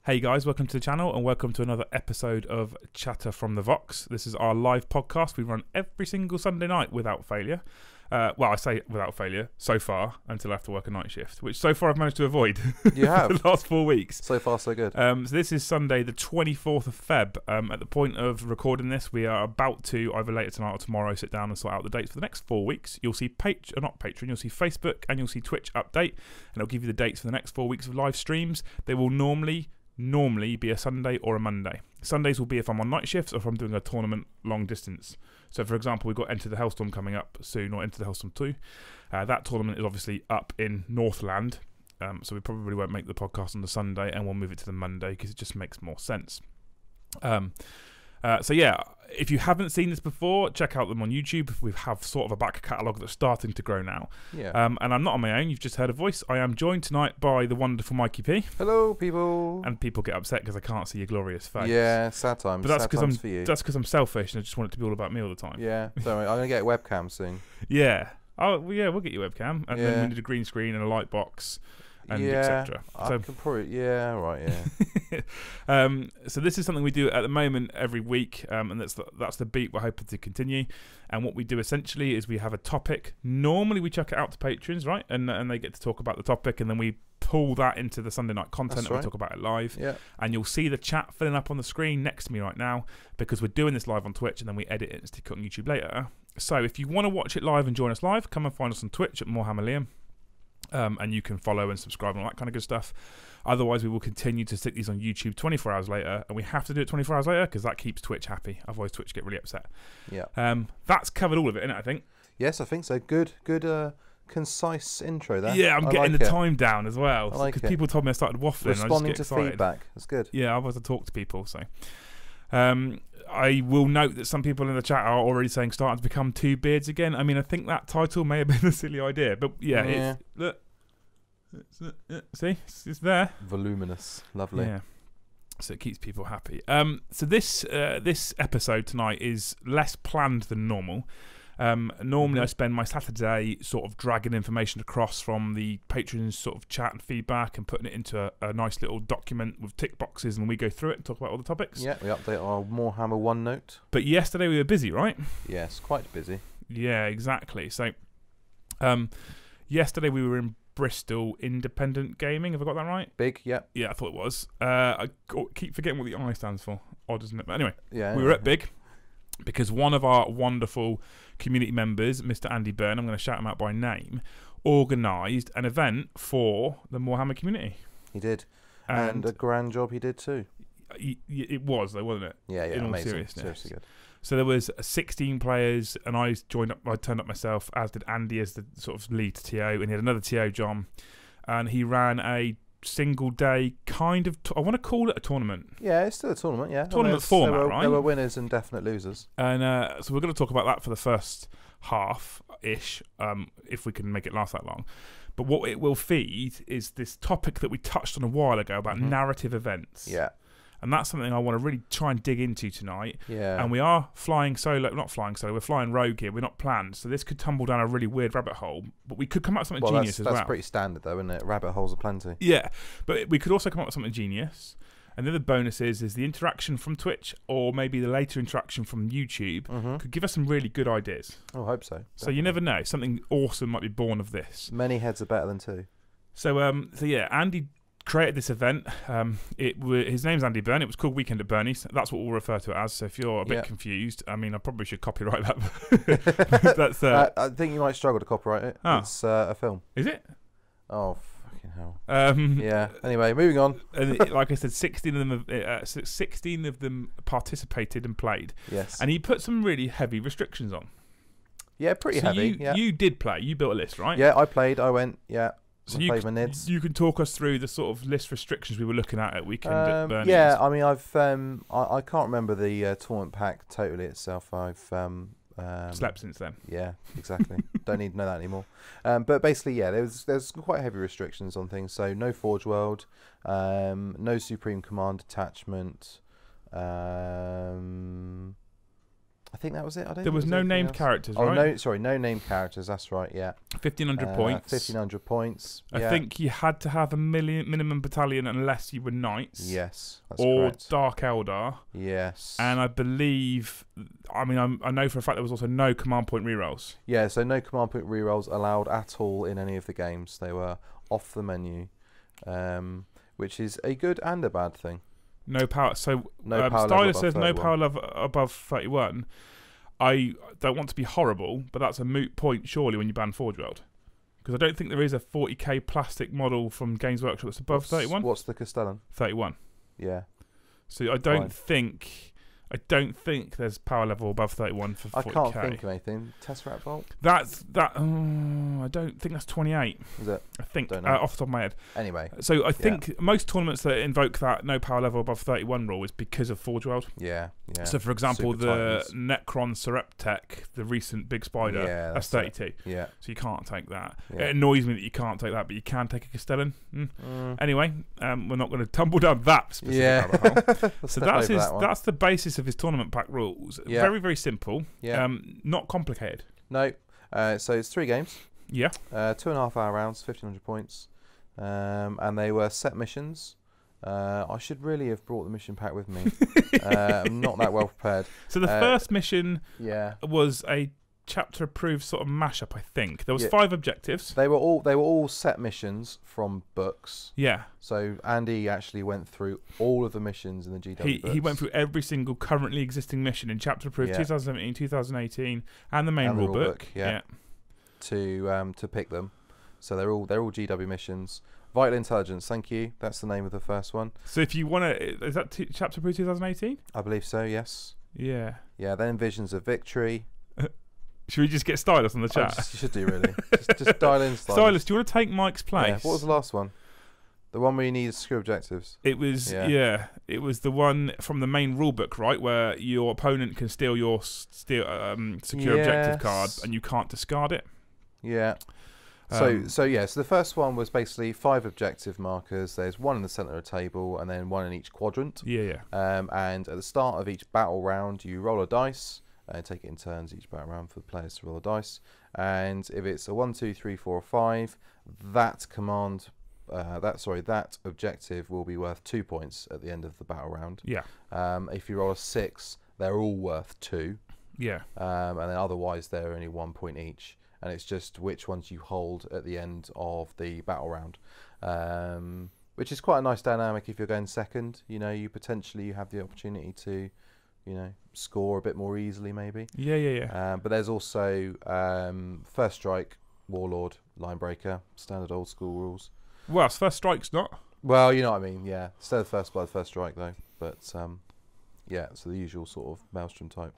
Hey guys, welcome to the channel and welcome to another episode of Chatter from the Vox. This is our live podcast we run every single Sunday night without failure. Well, I say without failure so far until I have to work a night shift, which so far I've managed to avoid. You have? For the last 4 weeks. So far, so good. So this is Sunday, the 24th of Feb. At the point of recording this, we are about to, either later tonight or tomorrow, sit down and sort out the dates for the next 4 weeks. You'll see not Patreon, you'll see Facebook and you'll see Twitch update, and it'll give you the dates for the next 4 weeks of live streams. They will normally be a Sunday or a Monday. Sundays will be if I'm on night shifts or if I'm doing a tournament long distance. So for example, we've got Enter the Hellstorm coming up soon, or Enter the Hellstorm 2. That tournament is obviously up in Northland, so we probably won't make the podcast on the Sunday and we'll move it to the Monday because it just makes more sense. So yeah, if you haven't seen this before, check out them on YouTube. We have sort of a back catalogue that's starting to grow now. Yeah. And I'm not on my own. You've just heard a voice. I am joined tonight by the wonderful Mikey P. Hello, people. And people get upset because I can't see your glorious face. Yeah, sad times. But that's because I'm selfish and I just want it to be all about me all the time. Yeah. So I'm gonna get a webcam soon. Yeah. Oh, well, yeah. We'll get you a webcam, and then we need a green screen and a light box. And etc. I can probably, right, yeah. So this is something we do at the moment every week, and that's the beat we're hoping to continue. And what we do essentially is we have a topic. Normally we chuck it out to patrons, right? And they get to talk about the topic, and then we pull that into the Sunday night content and we talk about it live. Yeah. And you'll see the chat filling up on the screen next to me right now because we're doing this live on Twitch, and then we edit it and stick it on YouTube later. So if you want to watch it live and join us live, come and find us on Twitch at Warhammer Liam. And you can follow and subscribe and all that kind of good stuff. Otherwise, we will continue to stick these on YouTube 24 hours later, and we have to do it 24 hours later because that keeps Twitch happy. Otherwise, Twitch get really upset. Yeah. That's covered all of it, isn't it, I think? Yes, I think so. Good, concise intro there. Yeah, I'm getting the time down as well. I like it. Because people told me I started waffling. Responding to feedback. That's good. Yeah, I was to talk to people, so... I will note that some people in the chat are already saying starting to become two beards again. I mean, I think that title may have been a silly idea, but yeah. See, it's there. Voluminous, lovely. Yeah, so it keeps people happy. So this episode tonight is less planned than normal. Normally I spend my Saturday sort of dragging information across from the patrons sort of chat and feedback and putting it into a nice little document with tick boxes, and we go through it and talk about all the topics. Yeah, we update our Warhammer OneNote. But yesterday we were busy, right? Yes, quite busy. Yeah, exactly. So yesterday we were in Bristol Independent Gaming. Have I got that right? Big, yeah. Yeah, I thought it was. I keep forgetting what the I stands for. Odd, isn't it? But anyway, we were at Big because one of our wonderful community members, Mr. Andy Byrne, I'm going to shout him out by name, organised an event for the Warhammer community. He did. And a grand job he did too. It was, though, wasn't it? Yeah, in all amazing. seriousness. Seriously good. So there was 16 players, and I turned up myself, as did Andy as the sort of lead TO, and he had another TO, John, and he ran a single day kind of, I want to call it a tournament. Yeah, it's still a tournament, yeah. Tournament format, right? There were winners and definite losers. And so we're going to talk about that for the first half-ish, if we can make it last that long. But what it will feed is this topic that we touched on a while ago about narrative events. Yeah. And that's something I want to really try and dig into tonight. Yeah. And we are flying solo, not flying solo, we're flying rogue here. We're not planned. So this could tumble down a really weird rabbit hole. But we could come up with something genius as well. That's pretty standard though, isn't it? Rabbit holes are plenty. Yeah. But we could also come up with something genius. And the other bonus is the interaction from Twitch, or maybe the later interaction from YouTube, could give us some really good ideas. Oh, I hope so. Definitely. So you never know. Something awesome might be born of this. Many heads are better than two. So yeah, Andy created this event. His name's Andy Byrne. It was called Weekend at Bernie's. That's what we'll refer to it as. So if you're a bit confused, I mean, I probably should copyright that. That's. I think you might struggle to copyright it. Oh. It's a film. Is it? Oh fucking hell. Yeah. Anyway, moving on. And like I said, 16 of them participated and played. Yes. And he put some really heavy restrictions on. Yeah, pretty heavy. You did play. You built a list, right? Yeah, I played. I went. Yeah. So you can talk us through the sort of list restrictions we were looking at Weekend at Bernie's. Yeah, I mean, I can't remember the tournament pack totally itself. I've slept since then. Yeah, exactly. Don't need to know that anymore. But basically, yeah, there's quite heavy restrictions on things. So no Forge World, no Supreme Command attachment. I think that was it. I don't There was think no anything named else. characters, Oh right? no, sorry, no named characters. That's right. Yeah, 1,500 points. 1,500 points. I think you had to have a minimum battalion unless you were knights. Yes, that's or correct. Dark Eldar. Yes. And I believe, I mean, I know for a fact there was also no command point rerolls. Yeah, so no command point rerolls allowed at all in any of the games. They were off the menu, which is a good and a bad thing. No power. So No power level Styler above says no 31. power level above 31. I don't want to be horrible, but that's a moot point surely when you ban Forge World. Because I don't think there is a 40k plastic model from Games Workshop that's above 31. What's the Castellan? 31. Yeah. So I don't think there's power level above 31 for 40k. I can't think of anything. Tesseract Vault? I don't think that's 28. Is it? I think Don't know. off the top of my head. Anyway. So I think most tournaments that invoke that no power level above 31 rule is because of Forge World. Yeah. So for example, Super the Titans. Necron Sereptech, the recent big spider, that's 32. Yeah. So you can't take that. Yeah. It annoys me that you can't take that, but you can take a Castellan. Anyway, we're not going to tumble down that specific rabbit hole. So that's the basis of his tournament pack rules. Yeah. Very, very simple. Yeah. Not complicated. No. So it's 3 games. Yeah. 2.5 hour rounds, 1,500 points. And they were set missions. I should really have brought the mission pack with me. I'm not that well prepared. So the first mission Yeah. was a chapter approved sort of mashup, I think. There was 5 objectives. They were all set missions from books. Yeah. So Andy actually went through all of the missions in the GW books. He went through every single currently existing mission in chapter approved 2017, 2018, and the main rule book. Yeah. To pick them. So they're all GW missions. Vital Intelligence, thank you. That's the name of the first one. So if you want to, is that chapter approved 2018? I believe so. Yes. Yeah. Yeah. Then Visions of Victory. Should we just get Stylus on the chat? You should do really. just dial in Stylus. Stylus, do you want to take Mike's place? Yeah. What was the last one? The one where you need screw objectives. It was it was the one from the main rulebook, right, where your opponent can steal your secure objective card and you can't discard it. Yeah. So the first one was basically 5 objective markers. There's one in the center of the table and then one in each quadrant. Yeah. And at the start of each battle round, you roll a dice and take it in turns each battle round for the players to roll a dice. And if it's a 1, 2, 3, 4, or 5, that objective will be worth 2 points at the end of the battle round. Yeah. If you roll a 6, they're all worth 2. Yeah. And then otherwise they're only 1 point each. And it's just which ones you hold at the end of the battle round, which is quite a nice dynamic. If you're going second, you have the opportunity to, score a bit more easily, maybe. Yeah. But there's also First Strike, Warlord, Linebreaker, standard old school rules. Well, First Strike's not. Well, you know what I mean. Yeah, instead of First Blood, First Strike though. But so the usual sort of Maelstrom type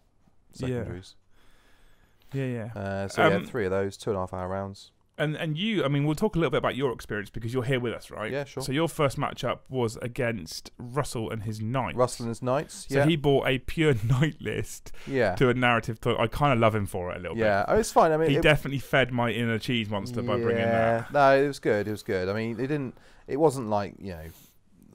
secondaries. Yeah. 3 of those, 2.5 hour rounds. And you, I mean, we'll talk a little bit about your experience because you're here with us, right? Yeah, sure. So your first matchup was against Russell and his Knights. Russell and his Knights, So he bought a pure Knight list to a narrative tournament. I kind of love him for it a little bit. Yeah, it's fine. I mean, he definitely fed my inner cheese monster by bringing that. No, it was good. I mean, it wasn't like,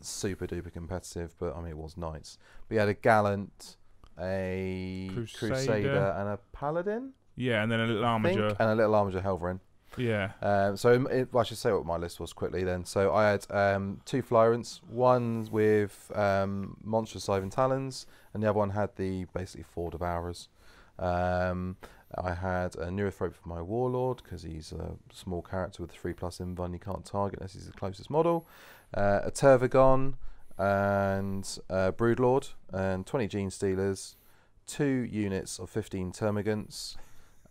super duper competitive, but I mean, it was Knights. We had a Gallant, a Crusader and a Paladin. Yeah, and then a little Armiger. And a little Armiger Helverin. Yeah. I should say what my list was quickly then. So I had 2 Flyrants, one with monstrous Ivan Talons, and the other one had the basically 4 Devourers. I had a Neurothrope for my Warlord because he's a small character with 3+ Invuln. You can't target unless he's the closest model. A Tervagon and Broodlord and 20 Gene Stealers, 2 units of 15 Termagants.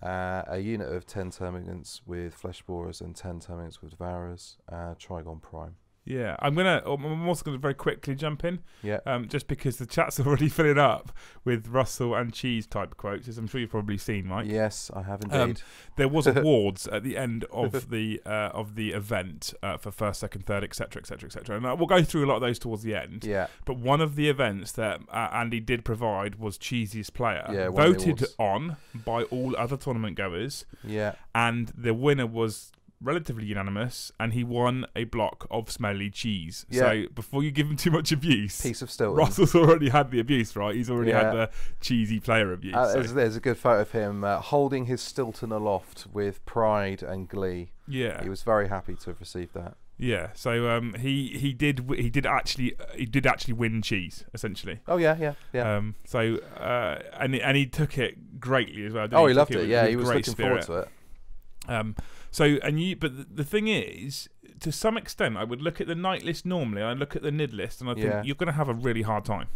A unit of 10 Termagants with Flesh Borers and 10 Termagants with Devourers, Trigon Prime. Yeah, I'm also going to very quickly jump in. Yeah. Just because the chat's already filling up with Russell and Cheese type quotes, as I'm sure you've probably seen, Mike. Yes, I have indeed. There was awards at the end of the event for first, second, third, etc., etc., etc. And we'll go through a lot of those towards the end. Yeah. But one of the events that Andy did provide was Cheesiest Player, voted on by all other tournament goers. Yeah. And the winner was relatively unanimous, and he won a block of smelly cheese. Yeah. So before you give him too much abuse, Piece of Stilton. Russell's already had the abuse, right? He's already had the cheesy player abuse. There's a good photo of him holding his Stilton aloft with pride and glee. Yeah, he was very happy to have received that. Yeah, so he did actually win cheese essentially. Oh yeah. And he took it greatly as well. He loved it. Yeah, he was looking forward to it. But the thing is, to some extent, I would look at the night list normally. I look at the NID list, and I think you're going to have a really hard time.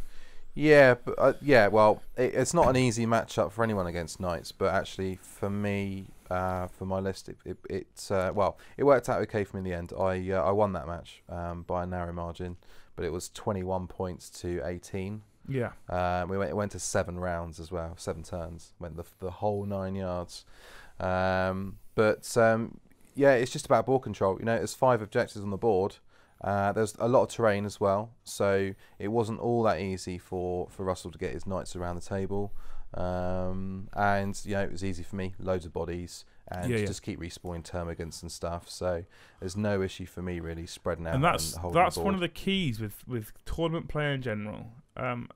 Yeah, but well, it's not an easy matchup for anyone against knights. But actually, for me, for my list, it worked out okay for me in the end. I won that match by a narrow margin, but it was 21 points to 18. Yeah. It went to 7 rounds as well, 7 turns, went the whole 9 yards. It's just about board control. You know, there's 5 objectives on the board. There's a lot of terrain as well, so it wasn't all that easy for Russell to get his knights around the table. And you know, it was easy for me, loads of bodies, and just keep respawning termagants and stuff. So there's no issue for me really spreading out. And that's one of the keys with tournament play in general. And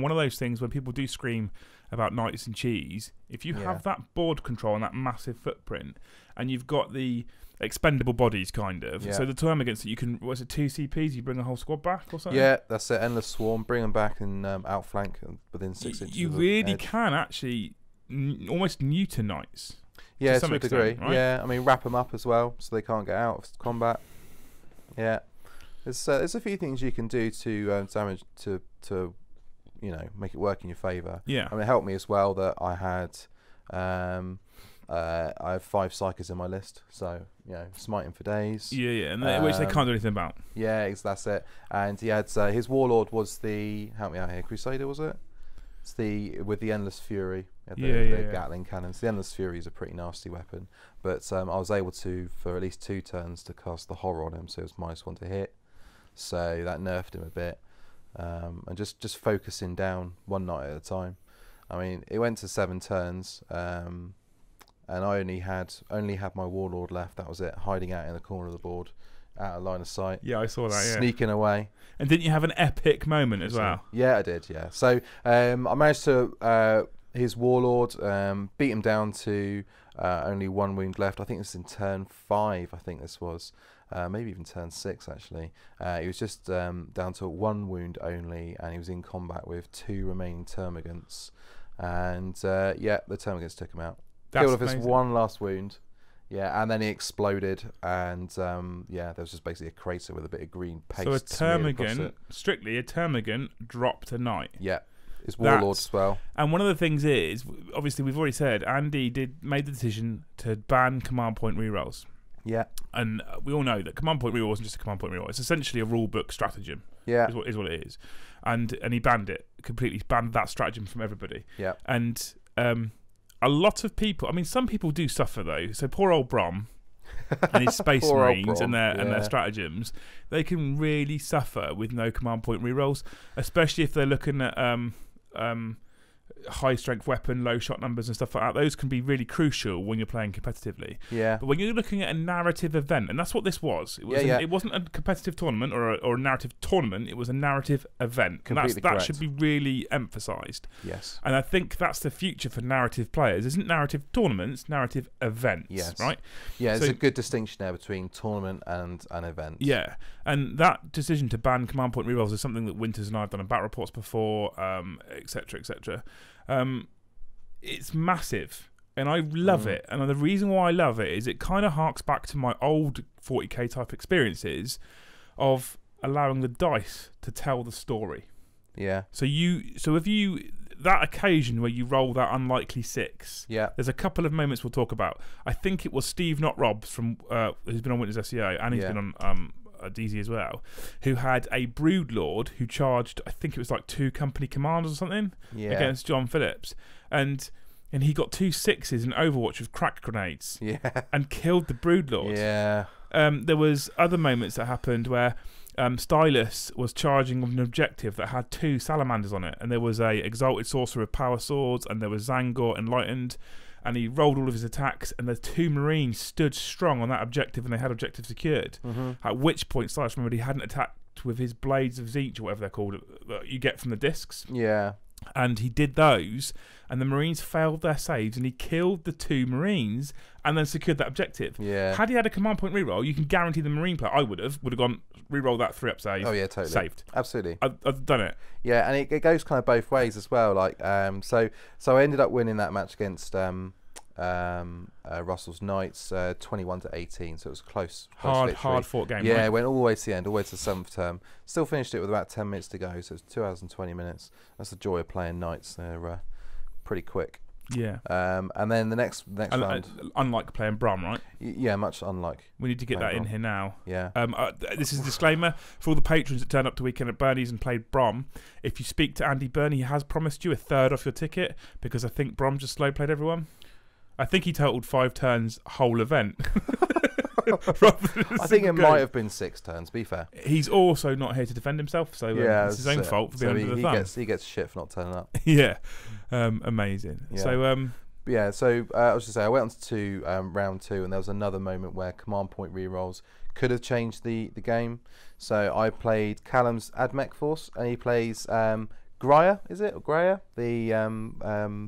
one of those things when people do scream about knights and cheese, if you have that board control and that massive footprint, and you've got the expendable bodies kind of, so the termagants that you can, what's it, 2 CPs, you bring a whole squad back or something? Yeah, that's it, endless swarm, bring them back and outflank within 6 inches. You really can actually almost neuter knights. Yeah, to a extent, degree. Right? Yeah, I mean, wrap them up as well so they can't get out of combat. Yeah, there's a few things you can do to damage to you know, make it work in your favour. Yeah, I mean, it helped me as well that I had I have 5 psychers in my list, so you know, smiting for days. Yeah, and which they can't do anything about. Yeah, that's it. And he had his Warlord was the, help me out here, Crusader, was it? It's with the Endless Fury. The Gatling cannons. The Endless Fury is a pretty nasty weapon, but I was able to, for at least 2 turns, to cast the Horror on him, so it was -1 to hit. So that nerfed him a bit, and just focusing down one knight at a time. I mean, it went to 7 turns, and I only had my Warlord left. That was it, hiding out in the corner of the board, out of line of sight. Yeah, I saw that. Yeah, sneaking away. And didn't you have an epic moment as well? Yeah, I did. Yeah. So I managed to his Warlord beat him down to only 1 wound left. I think this was in turn 5. I think this was. Maybe even turn 6 actually. He was just down to 1 wound only, and he was in combat with 2 remaining termagants, and the termagants took him out. Killed off his 1 last wound, and then he exploded, and there was just basically a crater with a bit of green paste. So a termagant, strictly a termagant, dropped a knight. Yeah, his Warlord as well. And one of the things is, obviously we've already said, Andy made the decision to ban command point rerolls. Yeah, and we all know that command point reroll isn't just a command point reroll; it's essentially a rule book stratagem. Yeah, is what it is, and he banned it completely. Banned that stratagem from everybody. Yeah, and a lot of people. I mean, some people do suffer though. So poor old Brom and his Space Marines and their stratagems, they can really suffer with no command point rerolls, especially if they're looking at high strength weapon, low shot numbers and stuff like that. Those can be really crucial when you're playing competitively. Yeah. But when you're looking at a narrative event, and that's what this was. It wasn't a competitive tournament or a narrative tournament. It was a narrative event. Completely that should be really emphasised. Yes. And I think that's the future for narrative players. Isn't narrative tournaments, narrative events. Yes. Right? Yeah, there's a good distinction there between tournament and an event. Yeah. And that decision to ban command point rerolls is something that Winters and I have done in battle reports before, etc., etc. It's massive, and I love it. And the reason why I love it is it kind of harks back to my old 40k type experiences of allowing the dice to tell the story. Yeah. So if you that occasion where you roll that unlikely 6. Yeah. There's a couple of moments we'll talk about. I think it was Steve, not Robs, from who's been on Winters SEO, and he's been on DZ as well, who had a Brood Lord who charged, I think it was like 2 company commanders or something against John Phillips, and he got 2 6s in Overwatch with crack grenades and killed the Brood Lord. There was other moments that happened where Stylus was charging with an objective that had 2 salamanders on it, and there was a Exalted Sorcerer with power swords, and there was Zangor Enlightened, and he rolled all of his attacks, and the 2 Marines stood strong on that objective, and they had objective secured. At which point, Silas remembered he hadn't attacked with his blades of Zeech, or whatever they're called, that you get from the discs. Yeah. And he did those, and the Marines failed their saves, and he killed the 2 Marines and then secured that objective. Yeah. Had he had a command point reroll, you can guarantee the Marine player, I would have gone reroll that 3-up save. Oh yeah, totally. Saved. Absolutely. I've done it. Yeah, and it goes kind of both ways as well. Like, so I ended up winning that match against Russell's Knights, 21-18. So it was a close Hard victory. fought game. Yeah, right? it went all the way to the end, all the way to the 7th term. Still finished it with about 10 minutes to go, so it's 2 hours and 20 minutes. That's the joy of playing Knights. They're pretty quick. Yeah. And then the next round. Unlike playing Brum, right? Yeah, much unlike. We need to get that in here now. Yeah. This is a disclaimer for all the patrons that turned up to weekend at Bernie's and played Brom. If you speak to Andy Burney, he has promised you a 1/3 off your ticket, because I think Brom just slow played everyone. I think he totaled 5 turns whole event. I think it might have been 6 turns, to be fair. He's also not here to defend himself, so it's his own fault for being under the thumb. He gets shit for not turning up. Yeah. Amazing. Yeah. So I was just say I went on to round 2, and there was another moment where command point rerolls could have changed the game. So I played Callum's Admech Force, and he plays Graya, is it? Or Graya?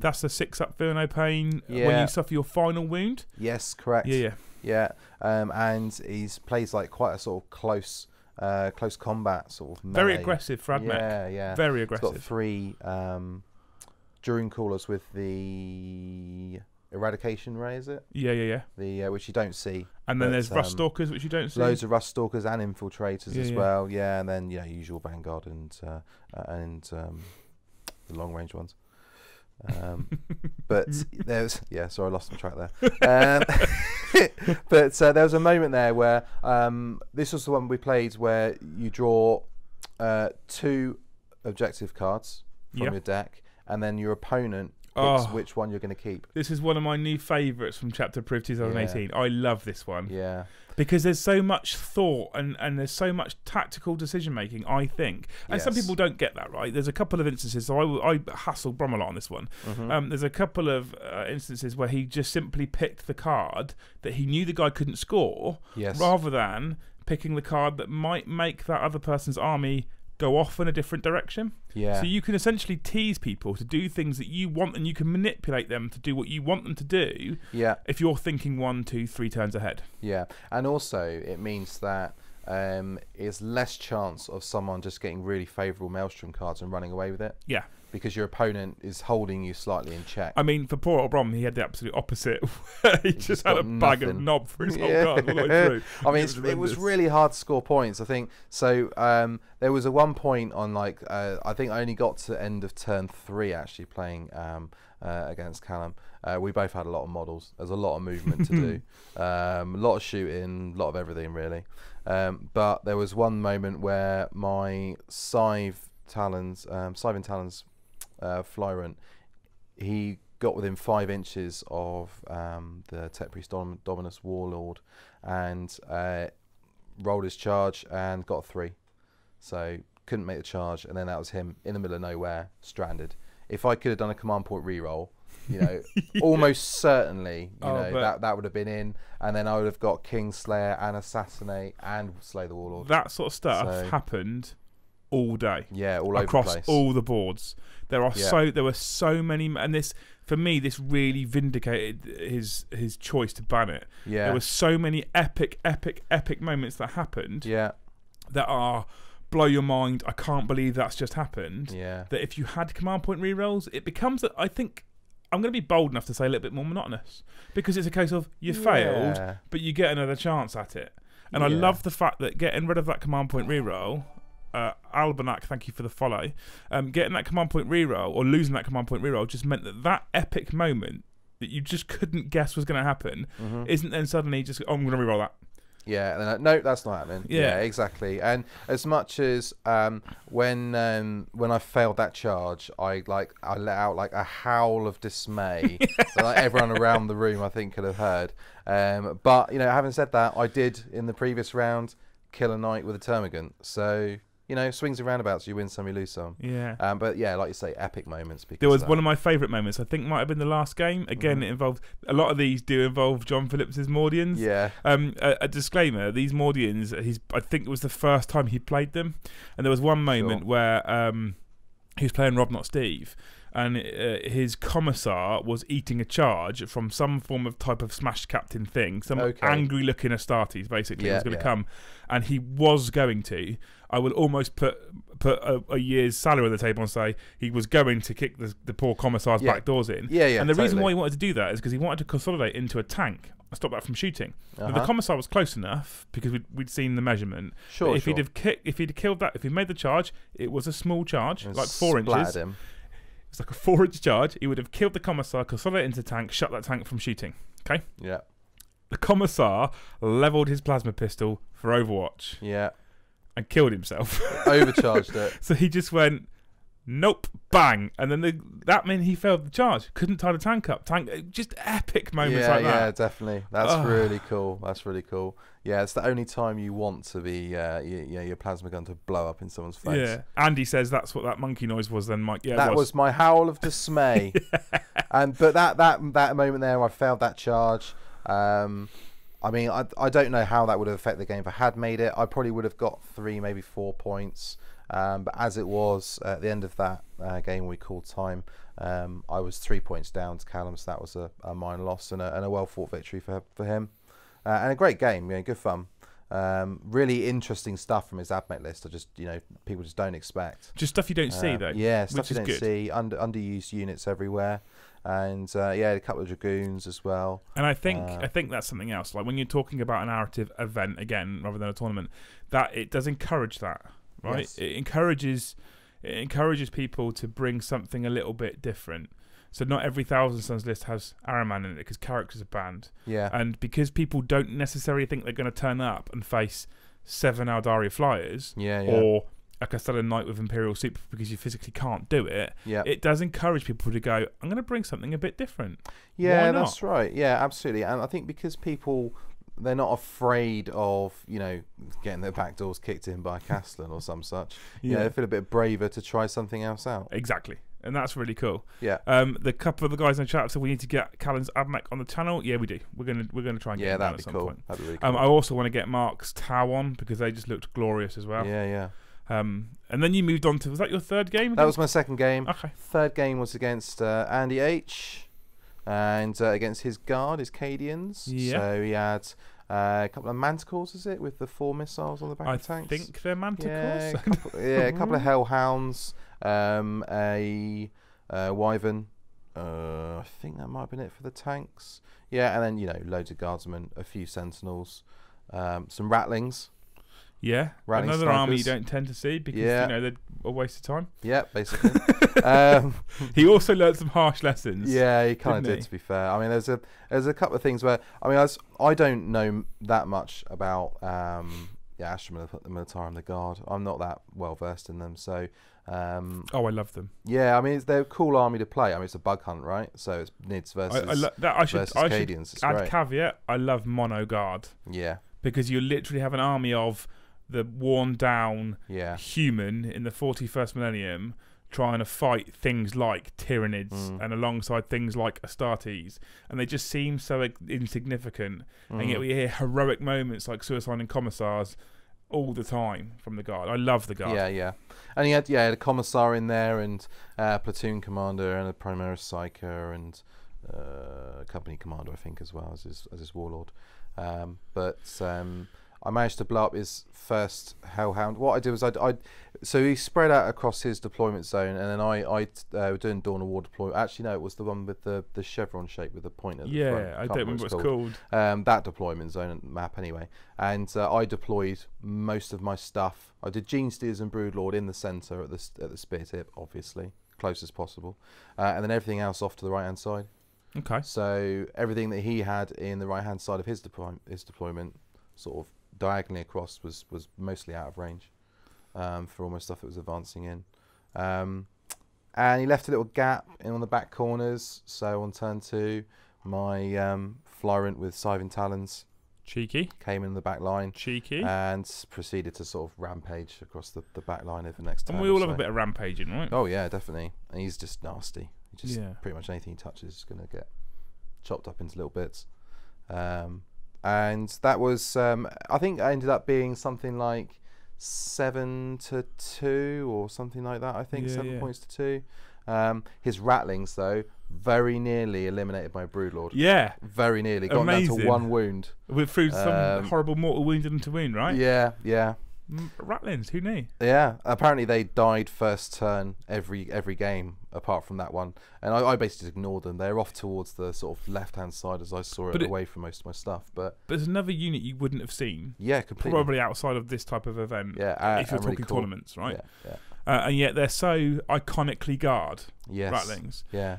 That's the 6-up Fear No Pain when you suffer your final wound? Yes, correct. Yeah. And he plays like quite a sort of close combat sort of melee. Very aggressive for Admech. Yeah. Very aggressive. He's got 3 Druin Callers with the Eradication Ray, is it? Yeah. The which you don't see. And then there's Rust Stalkers, which you don't see. Loads of Rust Stalkers and Infiltrators as well. Yeah, and then usual Vanguard and the long range ones. But there's sorry, I lost my track there. But there was a moment there where this was the one we played where you draw 2 objective cards from your deck, and then your opponent picks which one you're going to keep. This is one of my new favourites from Chapter Proof 2018. I love this one. Yeah. Because there's so much thought and there's so much tactical decision making, I think. And some people don't get that, right? There's a couple of instances, so I hassled Brom a lot on this one. There's a couple of instances where he just simply picked the card that he knew the guy couldn't score, rather than picking the card that might make that other person's army go off in a different direction. Yeah. So you can essentially tease people to do things that you want, and you can manipulate them to do what you want them to do. Yeah. If you're thinking 1, 2, 3 turns ahead. Yeah, and also it means that it's less chance of someone just getting really favourable Maelstrom cards and running away with it. Yeah. Because your opponent is holding you slightly in check. I mean, for poor old Brom, he had the absolute opposite. He just had a bag of knob for his whole card all the way through. I mean, it was really hard to score points, I think. So there was a one point on, like, I think I only got to end of turn 3 actually playing against Callum. We both had a lot of models. There's a lot of movement to do. A lot of shooting, a lot of everything, really. But there was one moment where my Scythe Talons Flyrant, he got within 5 inches of the Tech Priest Dominus Warlord, and rolled his charge and got a 3. So couldn't make the charge, and then that was him in the middle of nowhere, stranded. If I could have done a command point reroll, almost certainly, that would have been in, and then I would have got Kingslayer and Assassinate and Slay the Warlord. That sort of stuff happened all day. Yeah, all across over the place. all the boards. There were so many, and this, for me, this really vindicated his choice to ban it. Yeah. There were so many epic moments that happened. Yeah. That are blow your mind. I can't believe that's just happened. Yeah. That if you had command point rerolls, it becomes, I think, I'm going to be bold enough to say a little bit more monotonous, because it's a case of you failed, but you get another chance at it. And I love the fact that getting rid of that command point reroll, Albanak, thank you for the follow, getting that command point reroll, or losing that command point reroll, just meant that epic moment that you just couldn't guess was going to happen isn't then suddenly just, I'm going to reroll that. Yeah, and no, that's not happening. Yeah, exactly. And as much as when I failed that charge, I let out like a howl of dismay that like, everyone around the room I think could have heard. But having said that, I did in the previous round kill a knight with a termagant. So You know, swings and roundabouts. You win some, you lose some. Yeah. But yeah, like you say, epic moments. Because there was one of my favourite moments. I think might have been the last game. Again, it involved a lot of these do involve John Phillips's Mordians. Yeah. A disclaimer: these Mordians, I think it was the first time he played them, and there was one moment where he was playing Rob Not Steve, and his commissar was eating a charge from some form of type of smashed captain thing, some angry looking Astartes basically was going to come, and he was going to. I will almost put a year's salary on the table and say he was going to kick the poor commissar's back doors in. And the reason why he wanted to do that is because he wanted to consolidate into a tank and stop that from shooting. Now, the commissar was close enough because we'd seen the measurement. If he'd killed that, if he made the charge, it was a small charge, like 4 inches. Him. It's like a 4-inch charge. He would have killed the commissar, consolidated into the tank, shut that tank from shooting. Okay? Yeah. The commissar leveled his plasma pistol for Overwatch. Yeah. And killed himself. Overcharged it. So he just went, nope, bang. And then that meant he failed the charge. Couldn't tie the tank up. Just epic moments like that. Yeah, definitely. That's really cool. That's really cool. Yeah, it's the only time you want to be, your plasma gun to blow up in someone's face. Yeah. Andy says that's what that monkey noise was then, Mike. Yeah, that was my howl of dismay. But that moment there, I failed that charge. I mean, I don't know how that would have affected the game if I had made it. I probably would have got 3, maybe 4 points. But as it was, at the end of that game we called time, I was 3 points down to Callum, so that was a minor loss and a well-fought victory for him. And a great game, good fun. Really interesting stuff from his admech list. People just don't expect. Just stuff you don't see, though. Yeah, stuff you don't see. Underused units everywhere. And a couple of dragoons as well. And I think that's something else. Like when you're talking about a narrative event again, rather than a tournament, that it does encourage that, right? Yes. It encourages people to bring something a little bit different. So not every Thousand Sons list has Araman in it because characters are banned. Yeah. And because people don't necessarily think they're going to turn up and face 7 Aldaria flyers, or a Castellan Knight with Imperial Super because you physically can't do it, it does encourage people to go, I'm going to bring something a bit different. Yeah, that's right. Yeah, absolutely. And I think because people, they're not afraid of, getting their back doors kicked in by a Castellan or some such. They feel a bit braver to try something else out. Exactly. And that's really cool. Yeah. The couple of the guys in the chat said we need to get Callan's Admech on the channel. Yeah, we do. We're gonna try and get him on at some point. That'd be really cool. I also want to get Mark's Tau on because they just looked glorious as well. Yeah. And then you moved on to, was that your third game? That was my second game. Okay. Third game was against Andy H. And against his guard, his Cadians. Yeah. So he had a couple of Manticores, is it, with the 4 missiles on the back of tanks? I think they're Manticores. A couple of Hellhounds, a Wyvern. I think that might have been it for the tanks. Yeah, and then, loads of guardsmen, a few Sentinels, some Rattlings. Yeah, Ratling another snipers. Army you don't tend to see because they're a waste of time. Yeah, basically. He also learned some harsh lessons. Yeah, he kind of did. To be fair, I mean, there's a couple of things where I don't know that much about Astra Militarum, the Guard. I'm not that well versed in them, so. I love them. Yeah, I mean, they're a cool army to play. I mean, it's a bug hunt, right? So it's Nids versus Cadians. I should add caveat. I love Mono Guard. Yeah. Because you literally have an army of the worn down human in the 41st millennium trying to fight things like Tyranids and alongside things like Astartes, and they just seem so insignificant, and yet we hear heroic moments like Suicide and Commissars all the time from the Guard. I love the Guard. Yeah. And he had a Commissar in there, and Platoon Commander, and a Primaris Psyker, and Company Commander, I think, as well as his Warlord. But I managed to blow up his first Hellhound. What I did was so he spread out across his deployment zone, and then I were doing Dawn of War deployment. Actually, no, it was the one with the chevron shape with the point at the front. I don't remember what it's called. That deployment zone map anyway. And I deployed most of my stuff. I did Gene Steers and Broodlord in the centre at the spear tip, obviously, close as possible, and then everything else off to the right hand side. Okay. So everything that he had in the right hand side of his deployment, sort of diagonally across, was mostly out of range for all my stuff that was advancing in. And he left a little gap on the back corners. So on turn 2, my Florent with Scything Talons Cheeky. Came in the back line. Cheeky. And proceeded to sort of rampage across the back line over the next time. And we all have a bit of rampaging, right? Oh, yeah, definitely. And he's just nasty. Pretty much anything he touches is going to get chopped up into little bits. And that was, I think it ended up being something like 7-2 or something like that. I think 7 points to 2. His rattlings, though, very nearly eliminated my Broodlord. Yeah. Very nearly. Got down to 1 wound. Through some horrible mortal wound into wound, right? Yeah. Rattlings, who knew? Yeah. Apparently they died first turn every game apart from that one. And I basically ignored them. They're off towards the sort of left-hand side as I saw it away from most of my stuff. But there's another unit you wouldn't have seen. Yeah, completely. Probably outside of this type of event. Yeah. If you're talking really cool. tournaments, right? Yeah. And yet they're so iconically guard. Yes. Rattlings. Yeah.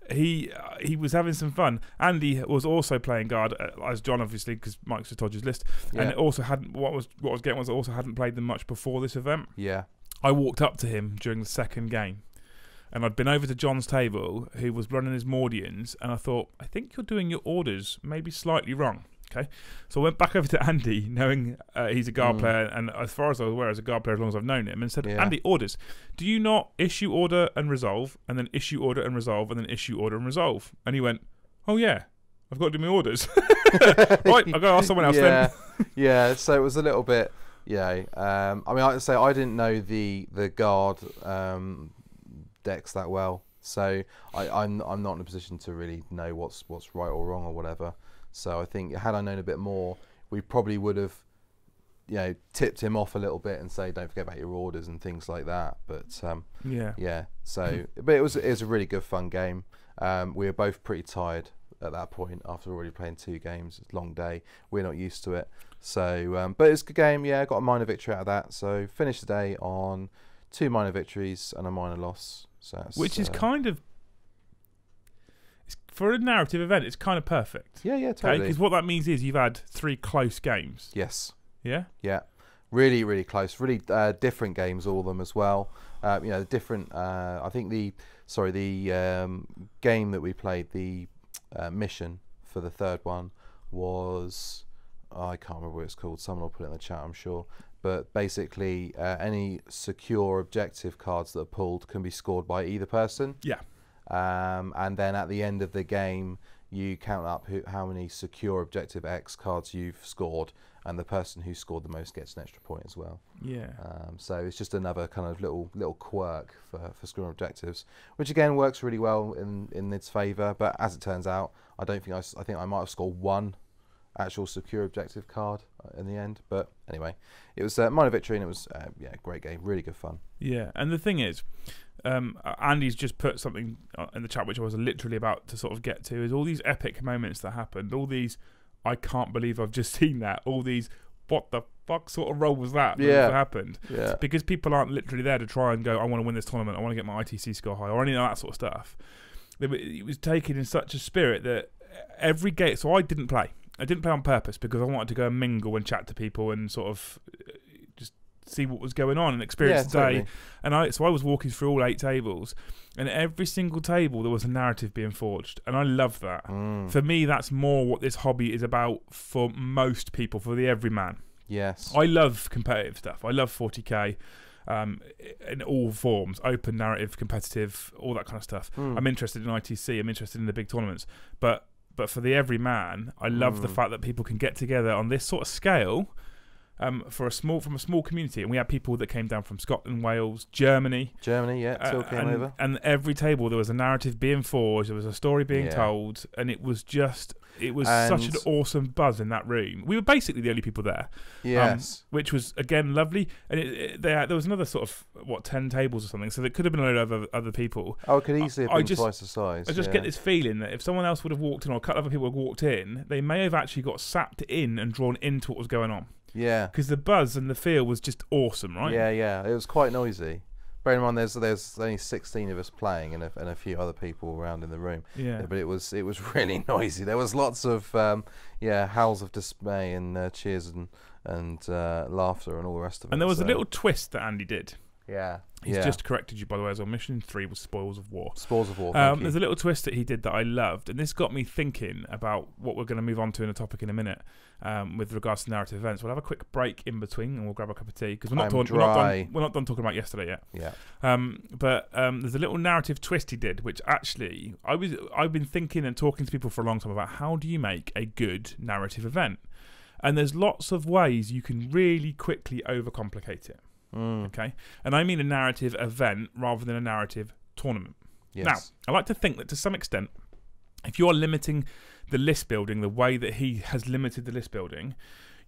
He was having some fun. Andy was also playing guard, as John, obviously, because Mike's just told you his list. And it also hadn't. What was getting was, also hadn't played them much before this event. Yeah. I walked up to him during the second game, and I'd been over to John's table, who was running his Mordians, and I thought, I think you're doing your orders maybe slightly wrong. Okay, so I went back over to Andy, knowing he's a guard player, and as far as I was aware, as a guard player, as long as I've known him, and said, Andy, orders. Do you not issue order and resolve, and then issue order and resolve, and then issue order and resolve? And he went, oh yeah, I've got to do my orders. Right, I'll go ask someone else then. Yeah, so it was a little bit, I mean, like I say, I didn't know the guard decks that well, so I'm not in a position to really know what's right or wrong or whatever. So I think had I known a bit more, we probably would have, tipped him off a little bit and say, don't forget about your orders and things like that. But yeah. So, but it was a really good fun game. We were both pretty tired at that point after already playing 2 games. It's a long day. We're not used to it. So, but it's a good game. Yeah, got a minor victory out of that. So finished the day on 2 minor victories and a minor loss. So which is kind of, for a narrative event, it's kind of perfect. Yeah, totally. Because what that means is you've had 3 close games. Yes. Yeah? Yeah. Really, really close. Really different games, all of them as well. Different, I think the game that we played, the mission for the third one was, I can't remember what it's called. Someone will put it in the chat, I'm sure. But basically, any secure objective cards that are pulled can be scored by either person. Yeah. And then at the end of the game, you count up how many secure objective X cards you've scored, and the person who scored the most gets an extra point as well. Yeah. So it's just another kind of little quirk for scoring objectives, which again works really well in its favour. But as it turns out, I think I might have scored 1 actual secure objective card in the end. But anyway, it was a minor victory, and it was a great game, really good fun. Yeah, and the thing is, Andy's just put something in the chat which I was literally about to sort of get to, is all these epic moments that happened, all these I can't believe I've just seen that, all these what the fuck sort of role was that happened, because people aren't literally there to try and go, I want to win this tournament, I want to get my ITC score high or any of that sort of stuff. It was taken in such a spirit that every game, so I didn't play on purpose because I wanted to go and mingle and chat to people and sort of just see what was going on and experience the day. Totally. And so I was walking through all 8 tables, and every single table there was a narrative being forged, and I love that. For me, that's more what this hobby is about for most people, for the everyman. Yes. I love competitive stuff. I love 40k in all forms, open, narrative, competitive, all that kind of stuff. I'm interested in ITC, I'm interested in the big tournaments, but for the everyman, I love the fact that people can get together on this sort of scale from a small community. And we had people that came down from Scotland, Wales, Germany, still came over. And every table there was a narrative being forged, there was a story being told, and it was such an awesome buzz in that room. We were basically the only people there. Yes. Which was, again, lovely. And there was another sort of, 10 tables or something, so there could have been a load of other people. Oh, it could easily have been twice the size. I just get this feeling that if someone else would have walked in, or a couple of other people had walked in, they may have actually got sapped in and drawn into what was going on. Yeah. Because the buzz and the feel was just awesome, right? Yeah. It was quite noisy. Bear in mind, there's only 16 of us playing and a few other people around in the room. Yeah. But it was really noisy. There was lots of howls of dismay and cheers and laughter and all the rest of it. And there was a little twist that Andy did. Yeah. He's just corrected you, by the way, as well. Mission 3 was Spoils of War. Spoils of War. Thank you. There's a little twist that he did that I loved, and this got me thinking about what we're going to move on to in a topic in a minute with regards to narrative events. We'll have a quick break in between, and we'll grab a cup of tea because we're not done talking about yesterday yet. Yeah. But there's a little narrative twist he did, which actually I've been thinking and talking to people for a long time about how do you make a good narrative event, and there's lots of ways you can really quickly overcomplicate it. Okay, and I mean a narrative event rather than a narrative tournament. Yes. Now, I like to think that to some extent, if you're limiting the list building the way that he has limited the list building,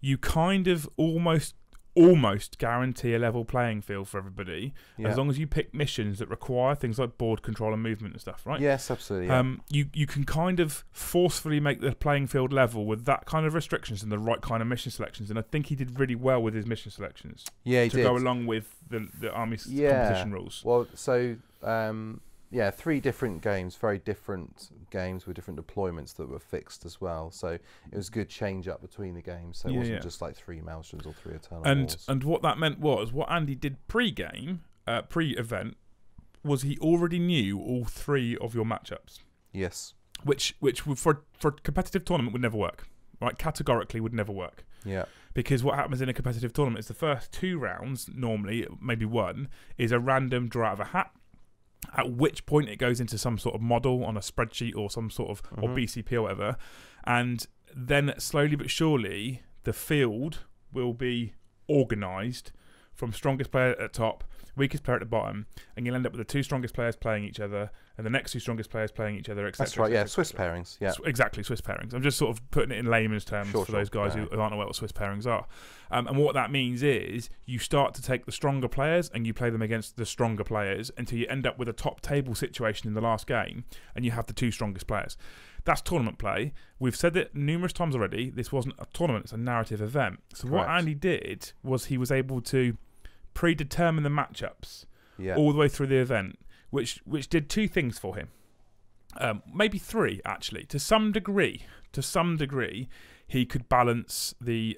you kind of almost guarantee a level playing field for everybody, as long as you pick missions that require things like board control and movement and stuff, right? Yes, absolutely. Yeah. You can kind of forcefully make the playing field level with that kind of restrictions and the right kind of mission selections, and I think he did really well with his mission selections. Yeah, he did. To go along with the army's competition rules. Well, so 3 different games, very different games with different deployments that were fixed as well. So it was a good change up between the games. So it wasn't just like 3 Maelstroms or 3 Eternal Wars. And what that meant was, what Andy did pre-event, was he already knew all 3 of your matchups. Yes. Which for a competitive tournament would never work. Right? Categorically would never work. Yeah. Because what happens in a competitive tournament is the first 2 rounds, normally, maybe 1, is a random draw out of a hat. At which point it goes into some sort of model on a spreadsheet or some sort of or BCP or whatever, and then slowly but surely the field will be organised from strongest player at the top, weakest player at the bottom, and you'll end up with the 2 strongest players playing each other, and the next 2 strongest players playing each other, etc. That's right. Yeah, Swiss pairings. Yeah, exactly, Swiss pairings. I'm just sort of putting it in layman's terms for those guys who aren't aware what Swiss pairings are. And what that means is you start to take the stronger players and you play them against the stronger players until you end up with a top table situation in the last game, and you have the 2 strongest players. That's tournament play. We've said it numerous times already. This wasn't a tournament; it's a narrative event. So what Andy did was he was able to predetermine the matchups all the way through the event, which did 2 things for him. Maybe 3 actually. To some degree, he could balance the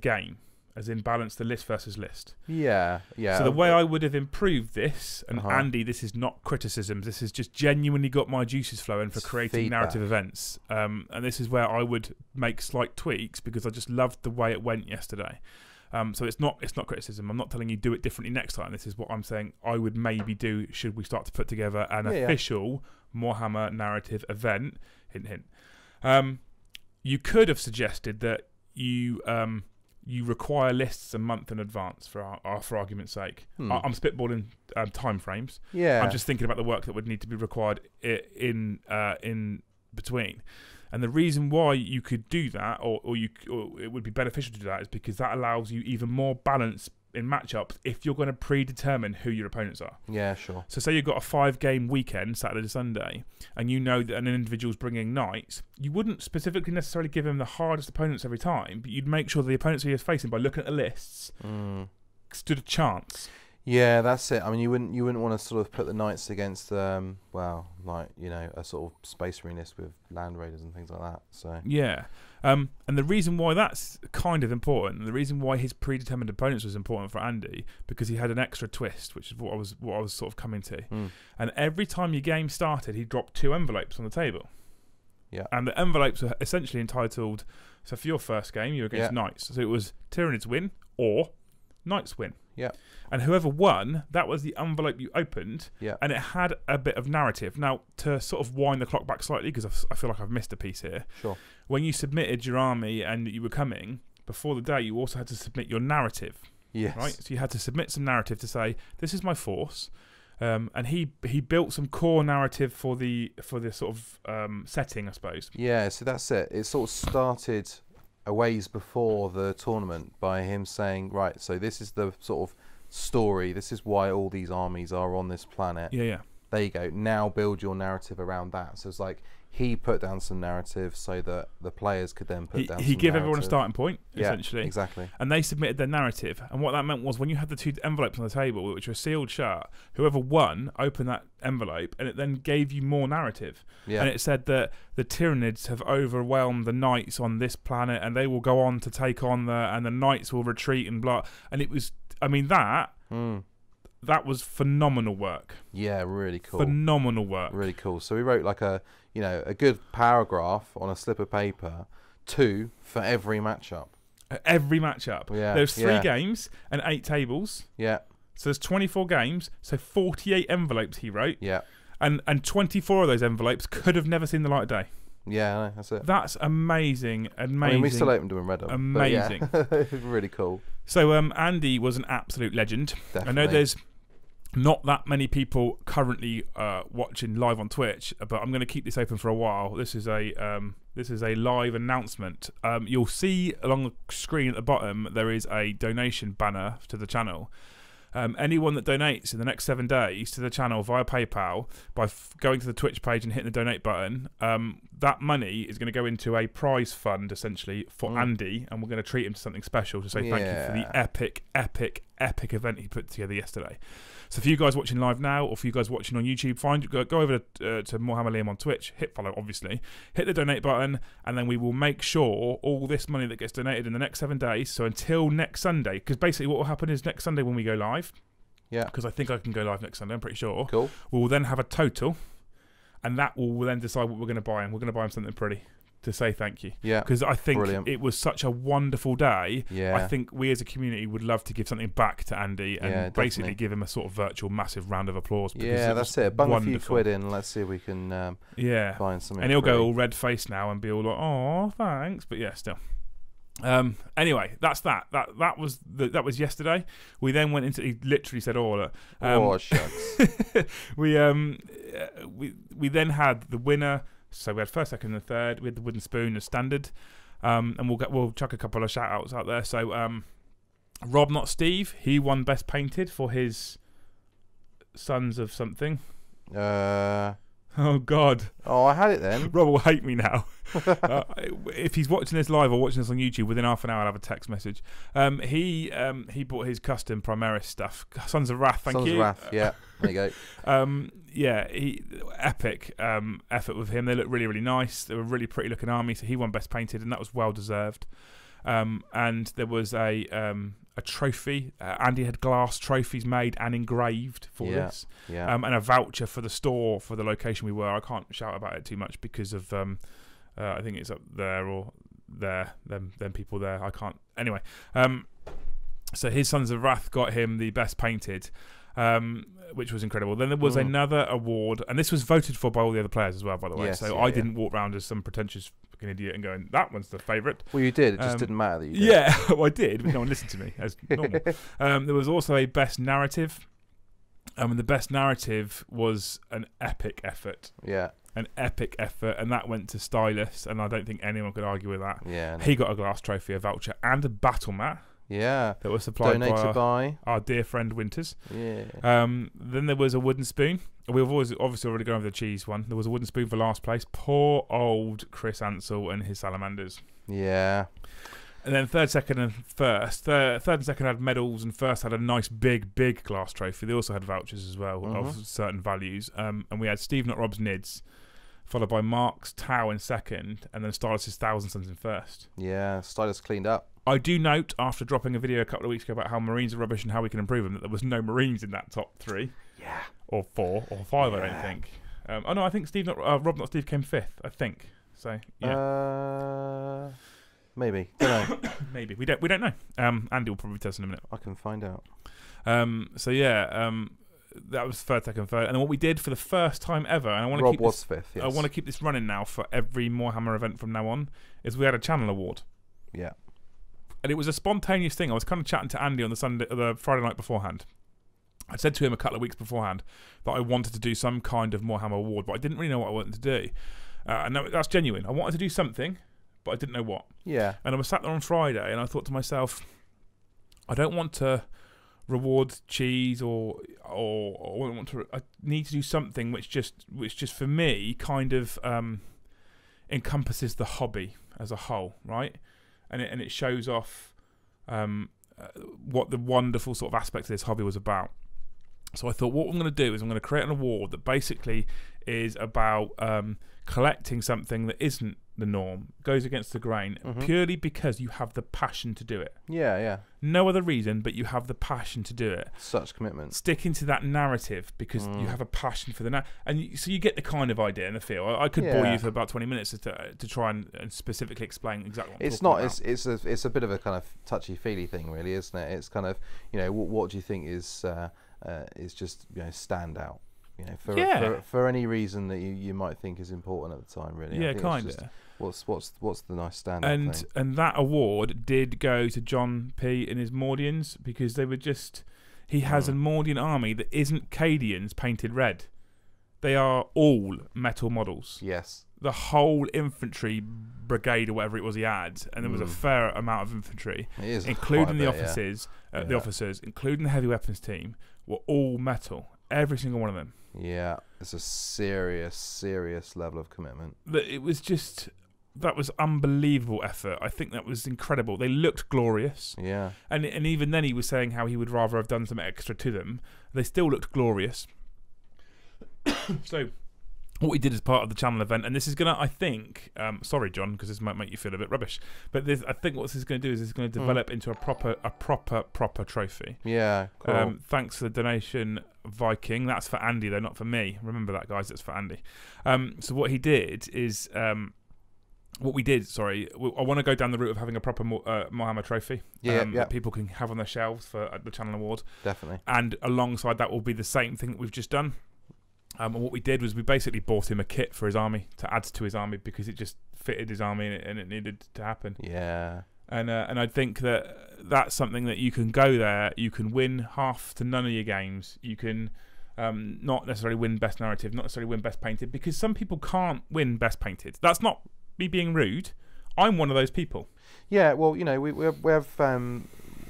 game, as in balance the list versus list. Yeah. So the way I would have improved this, and Andy, this is not criticism, this has just genuinely got my juices flowing for creating narrative events. And this is where I would make slight tweaks because I just loved the way it went yesterday. So it's not criticism. I'm not telling you do it differently next time. This is what I'm saying I would maybe do should we start to put together an official Warhammer narrative event. Hint, hint. You could have suggested that you require lists a month in advance for argument's sake. I'm spitballing time frames. Yeah. I'm just thinking about the work that would need to be required in between. And the reason why you could do that, or it would be beneficial to do that, is because that allows you even more balance in matchups if you're going to predetermine who your opponents are. Yeah, sure. So say you've got a 5-game weekend, Saturday to Sunday, and you know that an individual's bringing knights, you wouldn't specifically necessarily give him the hardest opponents every time, but you'd make sure the opponents he is facing, by looking at the lists, stood a chance. Yeah, that's it. I mean, you wouldn't want to sort of put the knights against, a sort of space marinist with land raiders and things like that. So yeah, and the reason why that's kind of important, and the reason why his predetermined opponents was important for Andy, because he had an extra twist, which is what I was sort of coming to. And every time your game started, he dropped 2 envelopes on the table. Yeah, and the envelopes are essentially entitled. So for your first game, you're against knights. So it was Tyranids win or Knights win. Yeah. And whoever won, that was the envelope you opened. Yeah. And it had a bit of narrative. Now, to sort of wind the clock back slightly, because I feel like I've missed a piece here. Sure. When you submitted your army and you were coming, before the day, you also had to submit your narrative. Yes. Right? So you had to submit some narrative to say, this is my force. And he built some core narrative for the sort of setting, I suppose. Yeah, so that's it. It sort of started a ways before the tournament by him saying, right, so this is the sort of story, this is why all these armies are on this planet. Yeah. There you go. Now build your narrative around that. So it's like he put down some narrative so that the players could then put down some He gave everyone a starting point, essentially. Yeah, exactly. And they submitted their narrative. And what that meant was when you had the 2 envelopes on the table, which were sealed shut, whoever won opened that envelope and it then gave you more narrative. Yeah. And it said that the Tyranids have overwhelmed the knights on this planet and they will go on to take on and the knights will retreat and blah. And it was, I mean, that that was phenomenal work. Yeah, really cool. Phenomenal work. Really cool. So we wrote like a good paragraph on a slip of paper, 2 for every matchup. Every matchup. Yeah. There's 3 games and 8 tables. Yeah. So there's 24 games. So 48 envelopes he wrote. Yeah. And 24 of those envelopes could have never seen the light of day. Yeah, I know, that's it. That's amazing. I mean, we still open to and read them. Amazing. Yeah. Really cool. So Andy was an absolute legend. Definitely. I know there's not that many people currently watching live on Twitch, but I'm going to keep this open for a while. This is a live announcement. You'll see along the screen at the bottom there is a donation banner to the channel. Anyone that donates in the next 7 days to the channel via PayPal by going to the Twitch page and hitting the donate button, that money is going to go into a prize fund essentially for Andy, and we're going to treat him to something special to say thank you for the epic event he put together yesterday. So for you guys watching live now, or for you guys watching on YouTube, go over to Warhammer Liam on Twitch, hit follow obviously, hit the donate button, and then we will make sure all this money that gets donated in the next 7 days, so until next Sunday, because basically what will happen is next Sunday when we go live, because I think I can go live next Sunday, I'm pretty sure, cool. We will then have a total, and that will then decide what we're going to buy him. We're going to buy him something pretty to say thank you. Yeah, because I think brilliant. It was such a wonderful day. Yeah. I think we as a community would love to give something back to Andy and basically give him a sort of virtual massive round of applause. Yeah, that's it. Bung wonderful. A few quid in. Let's see if we can find something. And he'll go all red faced now and be all like, "Oh, thanks," but yeah, still. Anyway, that's that. That was yesterday. We then went into. He literally said, "Oh, shucks." we then had the winner. So we had first, second, and third. We had the wooden spoon as standard, and we'll chuck a couple of shout outs out there. So Rob, not Steve, he won best painted for his Sons of something. Oh God! Oh, I had it then. Rob will hate me now. If he's watching this live or watching this on YouTube, within half an hour I'll have a text message. He bought his custom Primaris stuff. Sons of Wrath, thank you. Sons of Wrath, yeah. There you go. Epic effort with him. They look really, really nice. They were a really pretty looking army, so he won best painted, and that was well deserved. And there was a trophy. Andy had glass trophies made and engraved for this. Yeah. And a voucher for the store for the location we were. I can't shout about it too much because of I think it's up there or there. Them people there. I can't. Anyway. So his Sons of Wrath got him the best painted. Which was incredible. Then there was another award, and this was voted for by all the other players as well, by the way. Yes, so I didn't walk around as some pretentious fucking idiot and going, that one's the favourite. Well, you did. It just didn't matter that you did. Yeah, well, I did, but no one listened to me, as normal. There was also a best narrative. And the best narrative was an epic effort. Yeah. An epic effort, and that went to Stylus, and I don't think anyone could argue with that. Yeah. He got a glass trophy, a voucher, and a battle mat. Yeah, that was supplied donated by our dear friend Winters. Yeah. Then there was a wooden spoon. We've obviously already gone over the cheese one. There was a wooden spoon for last place. Poor old Chris Ansell and his salamanders. Yeah. And then third, second, and first. Third and second had medals, and first had a nice big glass trophy. They also had vouchers as well of certain values. And we had Steve Not Rob's Nids, followed by Mark's Tau in second, and then Stylus' Thousand Sons in first. Yeah, Stylus cleaned up. I do note, after dropping a video a couple of weeks ago about how Marines are rubbish and how we can improve them, that there was no Marines in that top 3. Yeah. Or 4, or 5, I don't think. No, I think Rob Not Steve came 5th, I think. So, yeah. Maybe. Don't know. Maybe. We don't know. Andy will probably tell us in a minute. I can find out. That was third, second, third. And then what we did for the first time ever, and I want to keep was 5th, yes. I want to keep this running now for every Warhammer event from now on, is we had a channel award. Yeah. And it was a spontaneous thing. I was kind of chatting to Andy on the Friday night beforehand. I said to him a couple of weeks beforehand that I wanted to do some kind of Warhammer award, but I didn't really know what I wanted to do. And that's genuine. I wanted to do something, but I didn't know what. Yeah. And I was sat there on Friday, and I thought to myself, I don't want to reward cheese or I need to do something which just for me kind of encompasses the hobby as a whole, right? And it shows off what the wonderful sort of aspect of this hobby was about. So I thought what I'm going to do is create an award that basically is about collecting something that isn't the norm, goes against the grain, purely because you have the passion to do it. Yeah. No other reason, but you have the passion to do it. Such commitment. Sticking to that narrative because you have a passion for the so you get the kind of idea and the feel. I could bore you for about 20 minutes to try and specifically explain exactly what it's not. It's a bit of a kind of touchy-feely thing, really, isn't it? It's kind of, what do you think is just stand out? For any reason that you might think is important at the time, really. Yeah, kind of. What's the nice standout thing? And that award did go to John P. and his Mordians because they were just. He has a Mordian army that isn't Cadians painted red. They are all metal models. Yes. The whole infantry brigade or whatever it was he had, and there was a fair amount of infantry, including the officers, including the heavy weapons team, were all metal. Every single one of them. Yeah, it's a serious level of commitment. That was unbelievable effort. I think that was incredible. They looked glorious. Yeah. And even then he was saying how he would rather have done some extra to them. They still looked glorious. So what we did as part of the channel event, and this is going to, I think, sorry John, because this might make you feel a bit rubbish, but I think what this is going to do is it's going to develop into a proper trophy. Yeah, cool. Thanks for the donation, Viking. That's for Andy though, not for me. Remember that, guys. It's for Andy. So what he did is... I want to go down the route of having a proper Warhammer trophy that people can have on their shelves for the channel award. Definitely. And alongside that will be the same thing that we've just done. And what we did was we basically bought him a kit for his army to add to his army because it just fitted his army and it needed to happen. Yeah. And I think that's something that you can go there, you can win half to none of your games, you can not necessarily win best narrative, not necessarily win best painted, because some people can't win best painted. That's not me being rude. I'm one of those people. Yeah, well, we have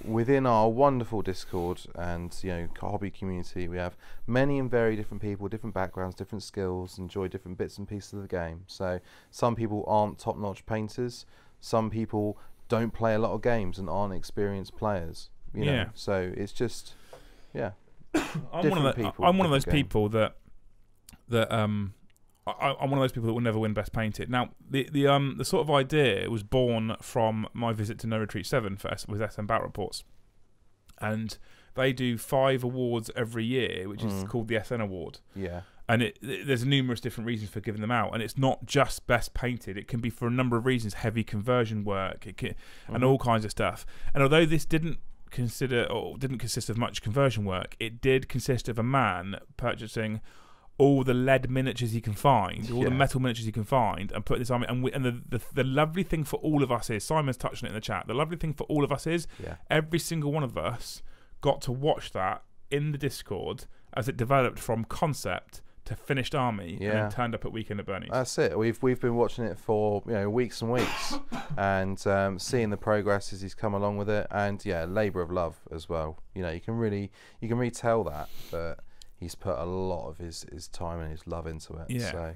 within our wonderful Discord and hobby community, we have many and very different people, different backgrounds, different skills, enjoy different bits and pieces of the game. So some people aren't top-notch painters. Some people don't play a lot of games and aren't experienced players. You know? So it's just I'm one of those people that I'm one of those people that will never win Best Painted. Now, the sort of idea was born from my visit to No Retreat 7 with SM Battle Reports. And they do 5 awards every year, which is called the SN Award. Yeah. And there's numerous different reasons for giving them out. And it's not just Best Painted. It can be for a number of reasons, heavy conversion work and all kinds of stuff. And although this didn't consist of much conversion work, it did consist of a man purchasing all the lead miniatures he can find, all the metal miniatures he can find, and put this army. And the lovely thing for all of us is, Simon's touched on it in the chat, the lovely thing for all of us is every single one of us got to watch that in the Discord as it developed from concept to finished army and then turned up at Weekend at Bernie's. That's it. We've been watching it for weeks and weeks and seeing the progress as he's come along with it, and labour of love as well. You can really tell that he's put a lot of his time and his love into it. Yeah. So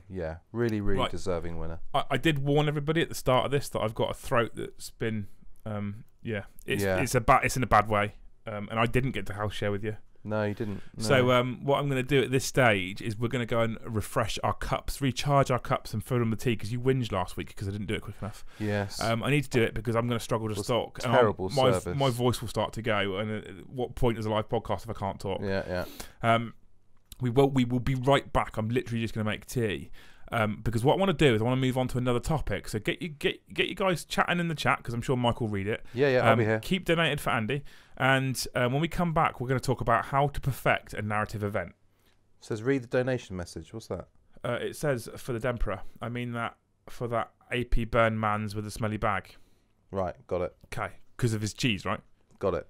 really deserving winner. I did warn everybody at the start of this that I've got a throat that's been it's in a bad way, and I didn't get to house share with you. No, you didn't. No. So what I'm going to do at this stage is we're going to go and refresh our cups, recharge our cups, and fill them with tea because you whinged last week because I didn't do it quick enough. Yes. I need to do it because I'm going to struggle to stock. Terrible service. My voice will start to go. And at what point is a live podcast if I can't talk? Yeah. We will be right back. I'm literally just going to make tea. Because what I want to do is I want to move on to another topic. So get you guys chatting in the chat because I'm sure Mike will read it. Yeah, I'll be here. Keep donated for Andy. And when we come back, we're going to talk about how to perfect a narrative event. It says read the donation message. What's that? It says for the Dempera. I mean that for that AP Burn Mans with a smelly bag. Right, got it. Okay, because of his cheese, right? Got it.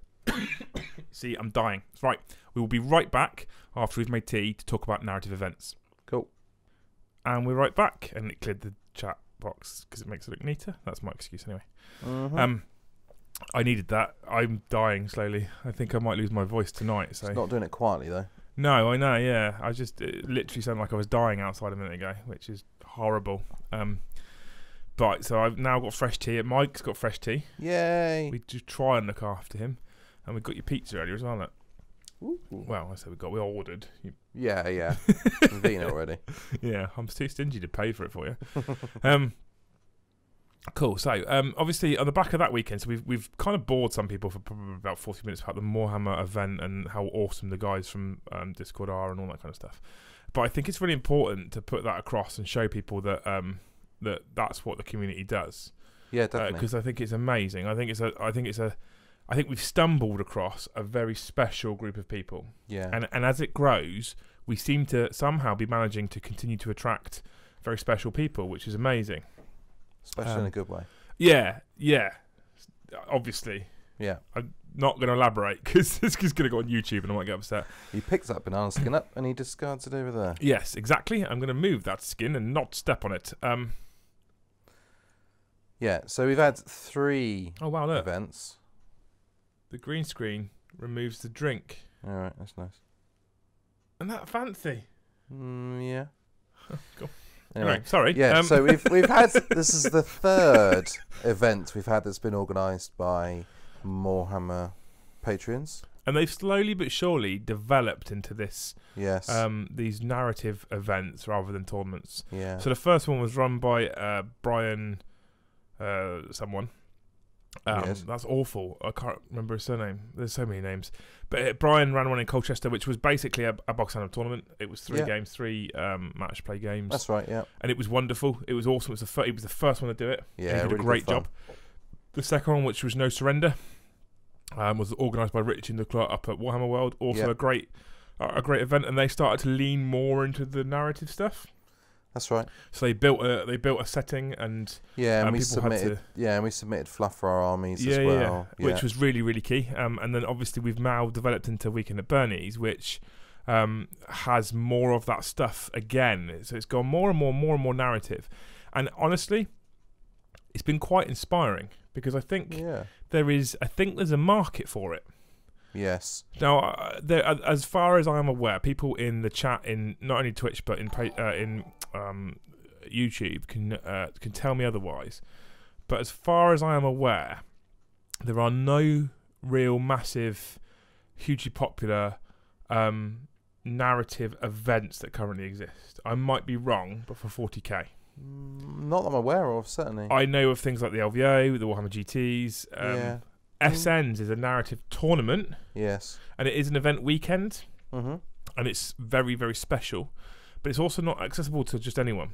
See, I'm dying. Right, we will be right back after we've made tea to talk about narrative events. Cool. And we're right back. And it cleared the chat box because it makes it look neater. That's my excuse anyway. I needed that. I'm dying slowly. I think I might lose my voice tonight. So it's not doing it quietly though. No, I know. Yeah, it literally sounded like I was dying outside a minute ago, which is horrible. But so I've now got fresh tea. And Mike's got fresh tea. Yay! We just try and look after him, and we've got your pizza earlier as well. Look. Ooh. Well, I said we ordered. Yeah. I've eaten it already. Yeah, I'm too stingy to pay for it for you. Cool. So, obviously, on the back of that weekend, so we've kind of bored some people for probably about 40 minutes about the Warhammer event and how awesome the guys from Discord are and all that kind of stuff. But I think it's really important to put that across and show people that that's what the community does. Yeah, definitely. Because I think it's amazing. I think we've stumbled across a very special group of people. Yeah. And as it grows, we seem to somehow be managing to continue to attract very special people, which is amazing. Especially in a good way. Yeah. Obviously. Yeah. I'm not going to elaborate because it's going to go on YouTube and I might get upset. He picks that banana skin up and he discards it over there. Yes, exactly. I'm going to move that skin and not step on it. Yeah, so we've had 3 look. events. The green screen removes the drink. All right, that's nice. Isn't that fancy? Yeah. Cool. Anyway, sorry. Yeah, so we've had, this is the 3rd event we've had that's been organised by Warhammer Patreons. And they've slowly but surely developed into this. Yes. These narrative events rather than tournaments. Yeah. So the first one was run by Brian, someone. Yes. That's awful. I can't remember his surname. There's so many names. But Brian ran one in Colchester, which was basically a box standard tournament. It was 3 games, 3 match play games. That's right. Yeah. And it was wonderful. It was awesome. He was the first one to do it. Yeah, and he did really a great job. The second one, which was No Surrender, was organised by Rich and the Clerk up at Warhammer World. Also a great event, and they started to lean more into the narrative stuff. That's right. So they built a setting, and and we submitted fluff for our armies as well. Yeah. Which was really, really key. And then obviously we've now developed into Weekend at Bernie's, which has more of that stuff again. So it's gone more and more narrative, and honestly, it's been quite inspiring because I think there's a market for it. Yes. Now, as far as I am aware, people in the chat in not only Twitch but in YouTube can tell me otherwise. But as far as I am aware, there are no real massive, hugely popular narrative events that currently exist. I might be wrong, but for 40k. Not that I'm aware of, certainly. I know of things like the LVO, the Warhammer GTs. SNs is a narrative tournament. Yes. And it is an event weekend. Mm-hmm. And it's very, very special. But it's also not accessible to just anyone,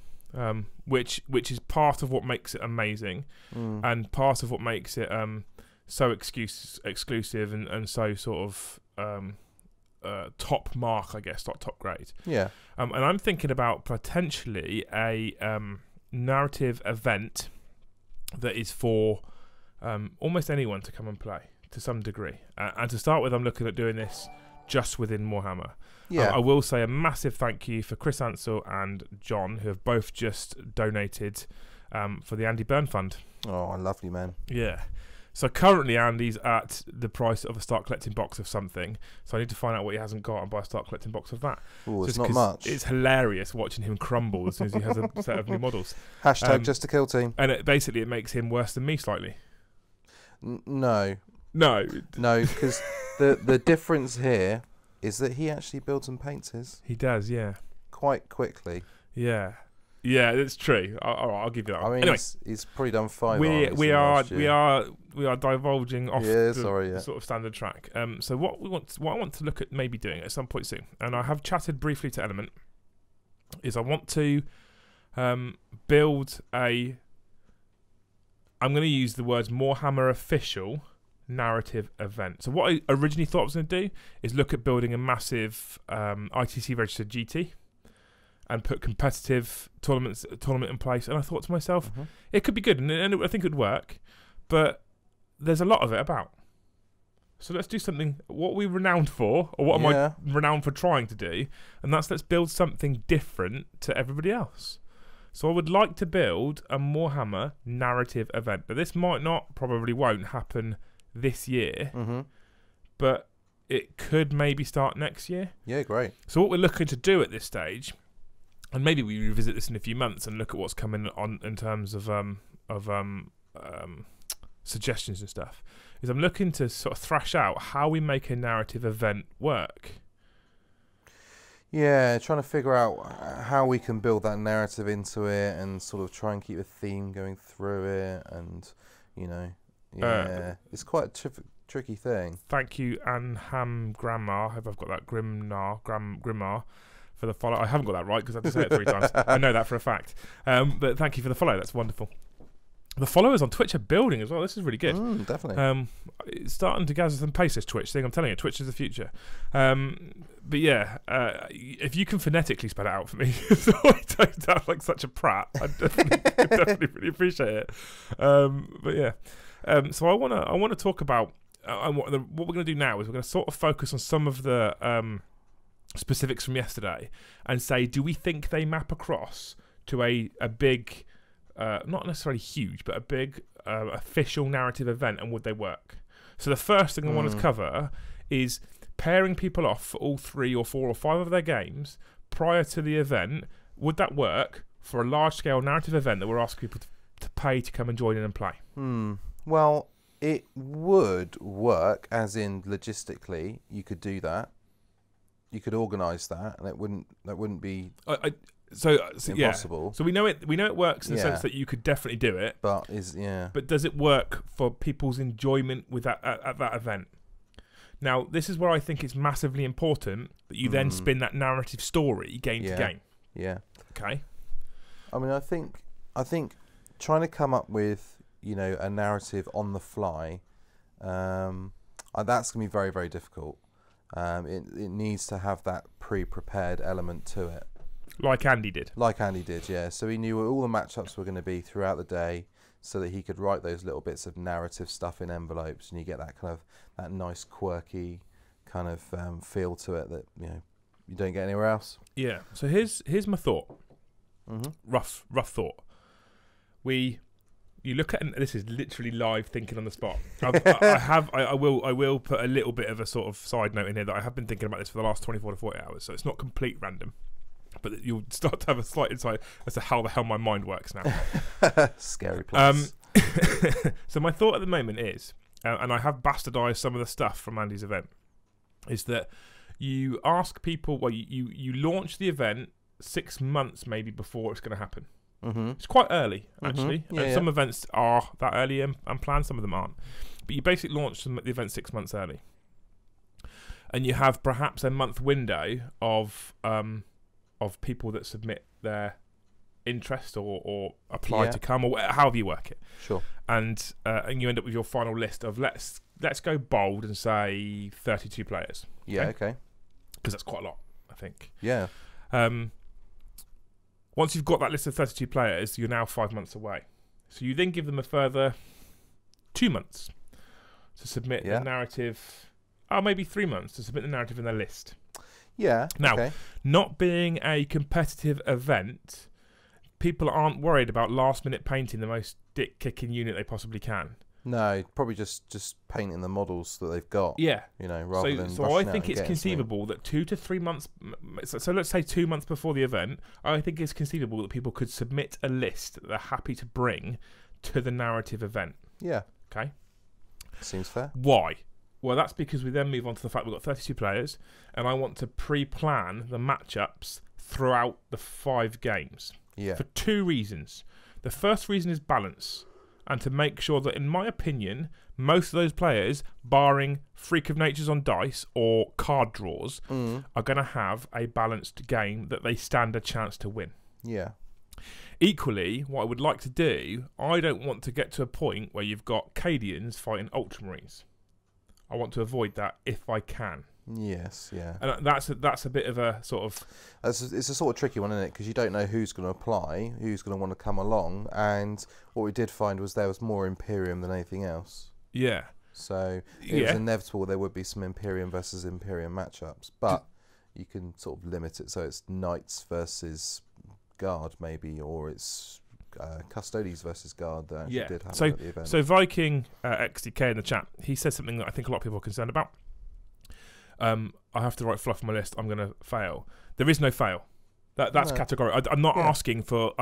which is part of what makes it amazing and part of what makes it so exclusive and so sort of top mark, I guess, top grade. Yeah. And I'm thinking about potentially a narrative event that is for almost anyone to come and play to some degree. And to start with, I'm looking at doing this just within Warhammer. Yeah. I will say a massive thank you for Chris Ansell and John, who have both just donated for the Andy Byrne Fund. Oh, lovely, man. Yeah. So currently Andy's at the price of a start collecting box of something. So I need to find out what he hasn't got and buy a start collecting box of that. Oh, it's not much. It's hilarious watching him crumble as soon as he has a set of new models. Hashtag just to kill team. And it makes him worse than me slightly. No, because the difference here is that he actually builds and paints his. He does, yeah. Quite quickly. Yeah, it's true. I'll give you that. I mean, anyway, he's probably done 5. We are divulging off the sort of standard track. So what I want to look at maybe doing at some point soon, and I have chatted briefly to Element, is I want to build a. I'm going to use the words Warhammer official narrative event. So what I originally thought I was going to do is look at building a massive ITC registered GT and put competitive tournament in place. And I thought to myself, it could be good, and I think it would work, but there's a lot of it about. So let's do something what we're renowned for, or what am I renowned for trying to do, and that's let's build something different to everybody else. So I would like to build a Warhammer narrative event. But this probably won't happen this year. But it could maybe start next year. Yeah, great. So what we're looking to do at this stage, and maybe we revisit this in a few months and look at what's coming on in terms of suggestions and stuff, is I'm looking to sort of thrash out how we make a narrative event work. Yeah, trying to figure out how we can build that narrative into it and sort of try and keep a theme going through it, and it's quite a tricky thing. Thank you, Anham Grammar. I hope I've got that Grimmar for the follow. I haven't got that right because I had to say it 3 times. I know that for a fact. But thank you for the follow. That's wonderful. The followers on Twitch are building as well. This is really good. Definitely. It's starting to gather some pace, this Twitch thing. I'm telling you, Twitch is the future. But yeah, if you can phonetically spell it out for me, so I don't sound like such a prat, I definitely really appreciate it. But yeah, so I want to talk about what we're going to do now is we're going to sort of focus on some of the specifics from yesterday and say, do we think they map across to a big, not necessarily huge, but a big official narrative event, and would they work? So the first thing I want to cover is pairing people off for all 3 or 4 or 5 of their games prior to the event. Would that work for a large-scale narrative event that we're asking people to pay to come and join in and play? Well, it would work, as in logistically, you could do that. You could organise that, and that wouldn't be impossible. Yeah. So we know it works in the sense that you could definitely do it. But But does it work for people's enjoyment with that at that event? Now, this is where I think it's massively important that you then spin that narrative story game to game. Yeah. Okay. I mean, I think trying to come up with a narrative on the fly, that's gonna be very, very difficult. It needs to have that pre-prepared element to it. Like Andy did, yeah. So he knew what all the matchups were going to be throughout the day, so that he could write those little bits of narrative stuff in envelopes, and you get that nice quirky kind of feel to it that you don't get anywhere else. Yeah. So here's my thought. Rough thought. You look at, and this is literally live thinking on the spot. I will put a little bit of a sort of side note in here that I have been thinking about this for the last 24 to 40 hours, so it's not complete random, but you'll start to have a slight insight as to how the hell my mind works now. Scary place. So my thought at the moment is, and I have bastardised some of the stuff from Andy's event, is that you ask people, well, you launch the event 6 months maybe before it's going to happen. It's quite early, actually. Some events are that early and planned, some of them aren't. But you basically launch the event 6 months early. And you have perhaps a month window of people that submit their interest or apply to come, or however you work it. Sure. And you end up with your final list of, let's go bold and say 32 players. Yeah, okay. Because that's quite a lot, I think. Yeah. Once you've got that list of 32 players, you're now 5 months away. So you then give them a further 2 months to submit the narrative. Maybe 3 months to submit the narrative in their list. Yeah. Now, not being a competitive event, people aren't worried about last-minute painting the most dick-kicking unit they possibly can. No, probably just painting the models that they've got. Yeah. Rather than. So I think it's conceivable that 2 to 3 months. So let's say 2 months before the event, I think it's conceivable that people could submit a list that they're happy to bring to the narrative event. Yeah. Okay. Seems fair. Why? Well, that's because we then move on to the fact we've got 32 players, and I want to pre-plan the matchups throughout the 5 games. Yeah. For 2 reasons. The first reason is balance, and to make sure that, in my opinion, most of those players, barring freak of natures on dice or card draws, are going to have a balanced game that they stand a chance to win. Yeah. Equally, what I would like to do, I don't want to get to a point where you've got Cadians fighting Ultramarines. I want to avoid that if I can. Yes, yeah. And that's a bit of a sort of... It's a sort of tricky one, isn't it? Because you don't know who's going to apply, who's going to want to come along, and what we did find was there was more Imperium than anything else. Yeah. So it was inevitable there would be some Imperium versus Imperium matchups, but you can sort of limit it so it's Knights versus Guard maybe, or it's Custodies versus Guard that actually did happen at the event. So Viking XDK in the chat, he said something that I think a lot of people are concerned about. I have to write fluff on my list. I'm going to fail. There is no fail. That's categorical. I'm not asking for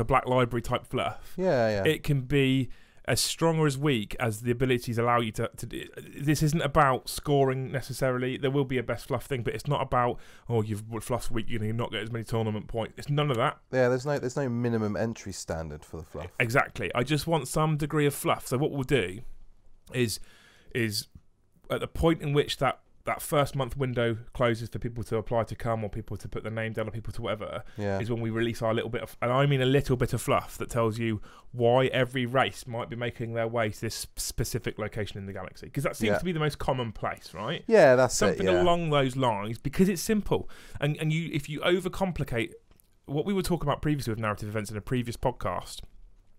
Black Library type fluff. Yeah. It can be as strong or as weak as the abilities allow you to do. This isn't about scoring necessarily. There will be a best fluff thing, but it's not about, oh, you've fluff's weak, you're not get as many tournament points. It's none of that. Yeah, there's no minimum entry standard for the fluff. Exactly. I just want some degree of fluff. So what we'll do is at the point in which that first month window closes for people to apply to come, or people to put their name down, or people to whatever, is when we release our little bit of, and I mean a little bit of fluff that tells you why every race might be making their way to this specific location in the galaxy, because that seems to be the most common place, right? Yeah, that's something it, along those lines, because it's simple. And you, if you overcomplicate what we were talking about previously with narrative events in a previous podcast,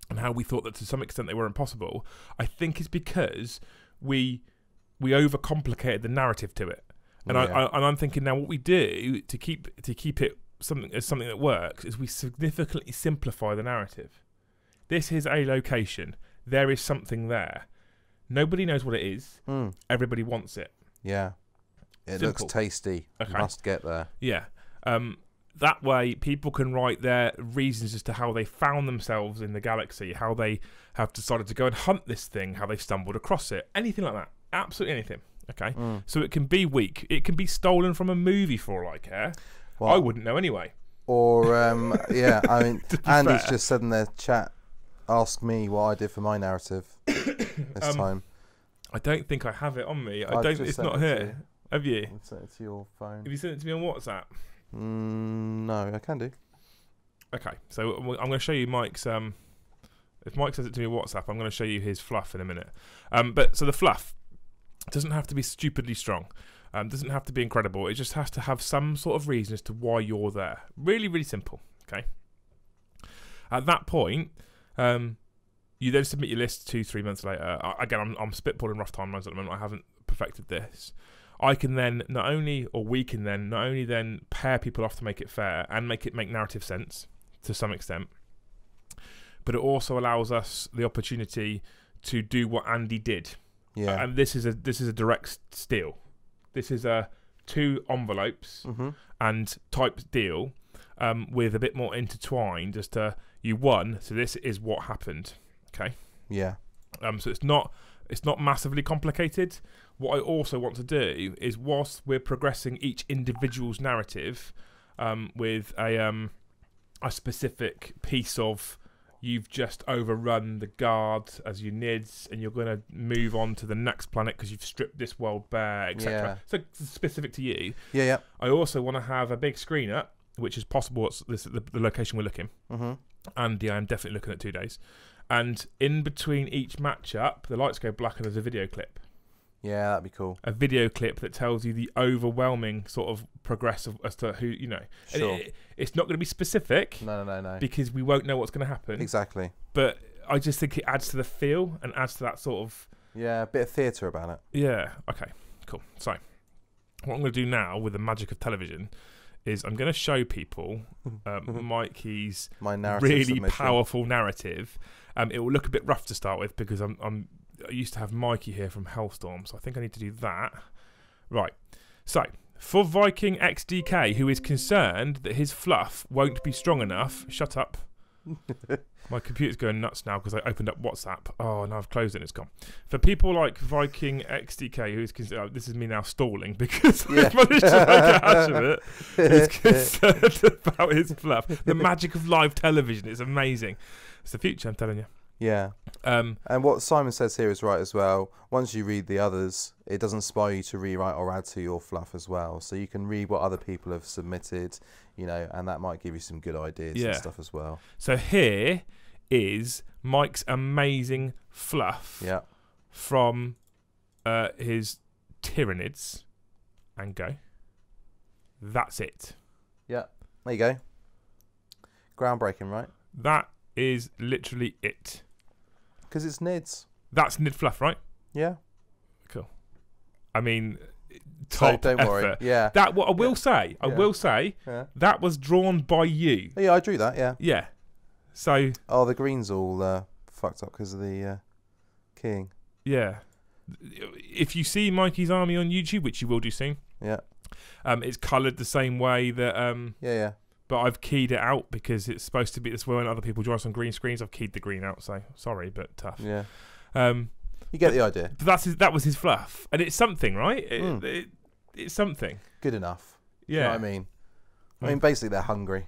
and how we thought that to some extent they were impossible, I think it's because we overcomplicated the narrative to it, and I'm thinking now what we do to keep it something that works is we significantly simplify the narrative. This is a location. There is something there. Nobody knows what it is. Everybody wants it. Yeah, it looks tasty. Okay. You must get there. Yeah. That way, people can write their reasons as to how they found themselves in the galaxy, how they have decided to go and hunt this thing, how they stumbled across it, anything like that. Absolutely anything. Okay, so it can be weak. It can be stolen from a movie for all I care. Well, I wouldn't know anyway. Or yeah, I mean, Andy's just said in their chat, ask me what I did for my narrative this time. I don't think I have it on me. It's not here. Have you? I'll send it to your phone. Have you sent it to me on WhatsApp? No, I can do. Okay, so I'm going to show you Mike's. If Mike says it to me on WhatsApp, I'm going to show you his fluff in a minute. But so the fluff doesn't have to be stupidly strong. Doesn't have to be incredible. It just has to have some sort of reason as to why you're there. Really, really simple. Okay. At that point, you then submit your list 2-3 months later. Again, I'm spitballing rough timelines at the moment. I haven't perfected this. We can then not only then pair people off to make it fair and make narrative sense to some extent, but it also allows us the opportunity to do what Andy did. Yeah, and this is a direct steal. This is a 2 envelopes and type deal, with a bit more intertwined as to you won. So this is what happened. Okay. Yeah. So it's not massively complicated. What I also want to do is, whilst we're progressing each individual's narrative, with a specific piece of, you've just overrun the guard as your NIDs, and you're going to move on to the next planet because you've stripped this world bare, etc. So it's specific to you. Yeah. I also want to have a big screen up, which is possible. It's the location we're looking. And yeah, I'm definitely looking at 2 days. And in between each matchup, the lights go black and there's a video clip. Yeah, that'd be cool. A video clip that tells you the overwhelming sort of progress as to who, you know. Sure. It's not going to be specific. No. Because we won't know what's going to happen. Exactly. But I just think it adds to the feel and adds to that sort of... Yeah, a bit of theatre about it. Yeah, okay, cool. So, what I'm going to do now with the magic of television is I'm going to show people Mikey's really powerful narrative. It will look a bit rough to start with because I used to have Mikey here from Hellstorm, so I think I need to do that. Right. So, for Viking XDK, who is concerned that his fluff won't be strong enough... Shut up. My computer's going nuts now because I opened up WhatsApp. Oh, now I've closed it and it's gone. For people like Viking XDK, who is concerned... this is me now stalling because I've managed to make a hash of it. He's concerned about his fluff. The magic of live television is amazing. It's the future, I'm telling you. Yeah. And what Simon says here is right as well. Once you read the others, it doesn't inspire you to rewrite or add to your fluff as well. So you can read what other people have submitted, you know, and that might give you some good ideas and stuff as well. So here is Mike's amazing fluff from his Tyranids. And go. That's it. Yeah. There you go. Groundbreaking, right? That is literally it. Because it's NIDs. That's NID fluff, right? Yeah. Cool. I mean, top don't effort. worry. Yeah. That what I will say. I will say that was drawn by you. Yeah, I drew that. Yeah. Yeah. So. Oh, the green's all fucked up because of the keying. Yeah. If you see Mikey's army on YouTube, which you will do soon. Yeah. It's coloured the same way that but I've keyed it out because it's supposed to be this way when other people draw us on green screens. I've keyed the green out, so sorry, but tough. Yeah. You get the idea. But that was his fluff, and it's something, right? It's something. Good enough. Yeah. You know what I mean? I mean, basically, they're hungry.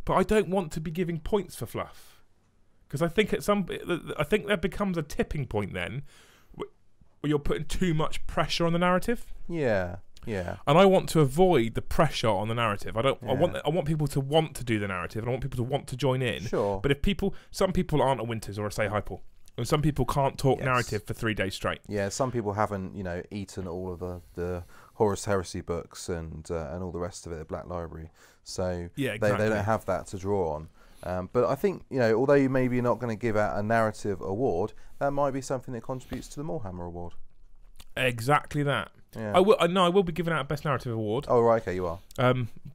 But I don't want to be giving points for fluff, because I think there becomes a tipping point then, where you're putting too much pressure on the narrative. Yeah. Yeah. And I want to avoid the pressure on the narrative. I want people to want to do the narrative, and I want people to want to join in. Sure. But if some people aren't a Winters or a Say Hypal, and some people can't talk narrative for 3 days straight. Yeah, some people haven't, eaten all of the Horus Heresy books and all the rest of it, the Black Library. So yeah, exactly. they don't have that to draw on. But I think, although you maybe not going to give out a narrative award, that might be something that contributes to the Warhammer award. Exactly that. Yeah. I will be giving out a Best Narrative award. Oh, right, okay, you are.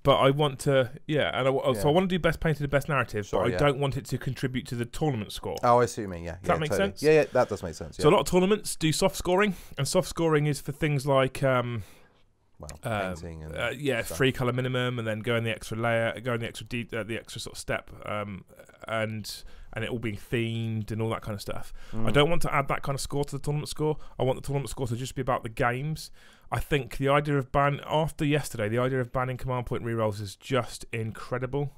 But I want to, so I want to do Best Painted and Best Narrative, Sure, but I don't want it to contribute to the tournament score. Oh, I see what you mean, yeah. Does that make sense? Yeah, that does make sense. Yeah. So a lot of tournaments do soft scoring, and soft scoring is for things like painting and stuff. 3 colour minimum, and then going the extra layer, going the extra sort of step, and it all being themed and all that kind of stuff. I don't want to add that kind of score to the tournament score. I want the tournament score to just be about the games. I think the idea of after yesterday, the idea of banning command point rerolls is just incredible.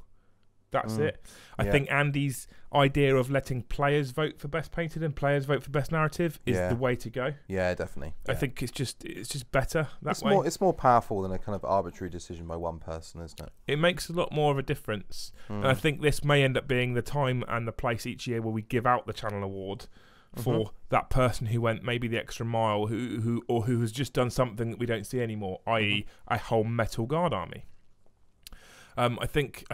That's it. I think Andy's idea of letting players vote for Best Painted and players vote for Best Narrative is the way to go. Yeah, definitely. I think it's just better that way. It's more powerful than a kind of arbitrary decision by one person, isn't it? It makes a lot more of a difference. And I think this may end up being the time and the place each year where we give out the Channel Award for that person who went maybe the extra mile, who has just done something that we don't see anymore, i.e. a whole Metal Guard army. I think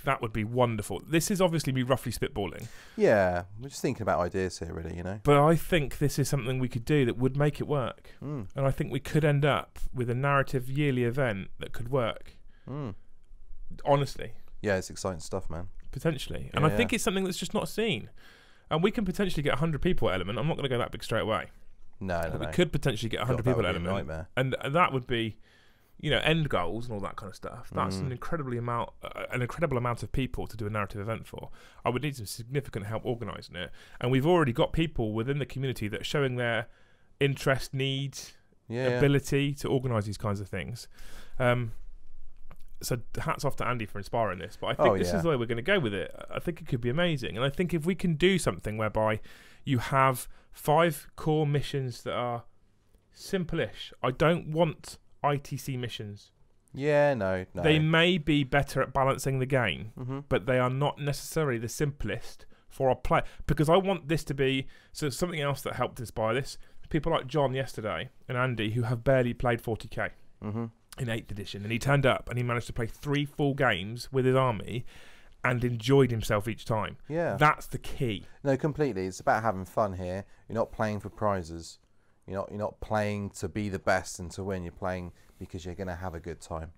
that would be wonderful. This is obviously me roughly spitballing. Yeah, we're just thinking about ideas here, really, But I think this is something we could do that would make it work. And I think we could end up with a narrative yearly event that could work. Honestly. Yeah, it's exciting stuff, man. Potentially. And I think it's something that's just not seen. And we can potentially get 100 people at Element. I'm not going to go that big straight away. No. We could potentially get 100 people at Element. Nightmare. And that would be, end goals and all that kind of stuff. That's an incredible amount of people to do a narrative event for. I would need some significant help organising it. And we've already got people within the community that are showing their interest, need, ability to organise these kinds of things. So hats off to Andy for inspiring this, but I think this is the way we're going to go with it. I think it could be amazing, and I think if we can do something whereby you have 5 core missions that are simple-ish. I don't want ITC missions. Yeah, no. They may be better at balancing the game, but they are not necessarily the simplest for a player, because I want this to be something else that helped inspire this. People like John yesterday and Andy who have barely played 40k. In 8th edition, and he turned up and he managed to play 3 full games with his army and enjoyed himself each time. Yeah, that's the key. No, completely. It's about having fun here. You're not playing for prizes. You're not playing to be the best and to win. You're playing because you're going to have a good time.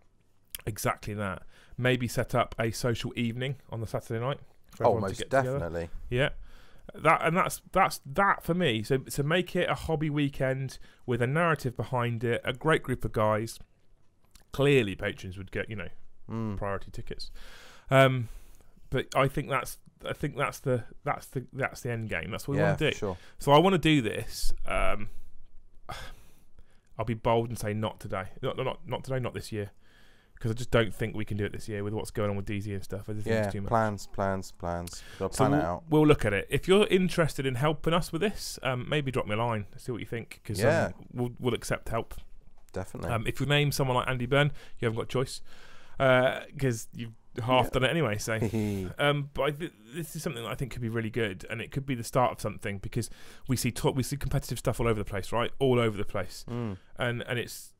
Exactly that. Maybe set up a social evening on the Saturday night for everyone to get definitely together. Yeah. That's that for me. So make it a hobby weekend with a narrative behind it, a great group of guys. Clearly, patrons would get priority tickets, but I think that's the end game. That's what we want to do. Sure. So I want to do this. I'll be bold and say not today. Not today. Not this year, because I just don't think we can do it this year with what's going on with DZ and stuff. I think it's too much. Plans. Got to plan it out. We'll look at it. If you're interested in helping us with this, maybe drop me a line. See what you think, because we'll accept help. Definitely. If you name someone like Andy Byrne, you haven't got a choice, because you've half done it anyway. So, but this is something that I think could be really good, and it could be the start of something, because we see competitive stuff all over the place, right? All over the place, and it's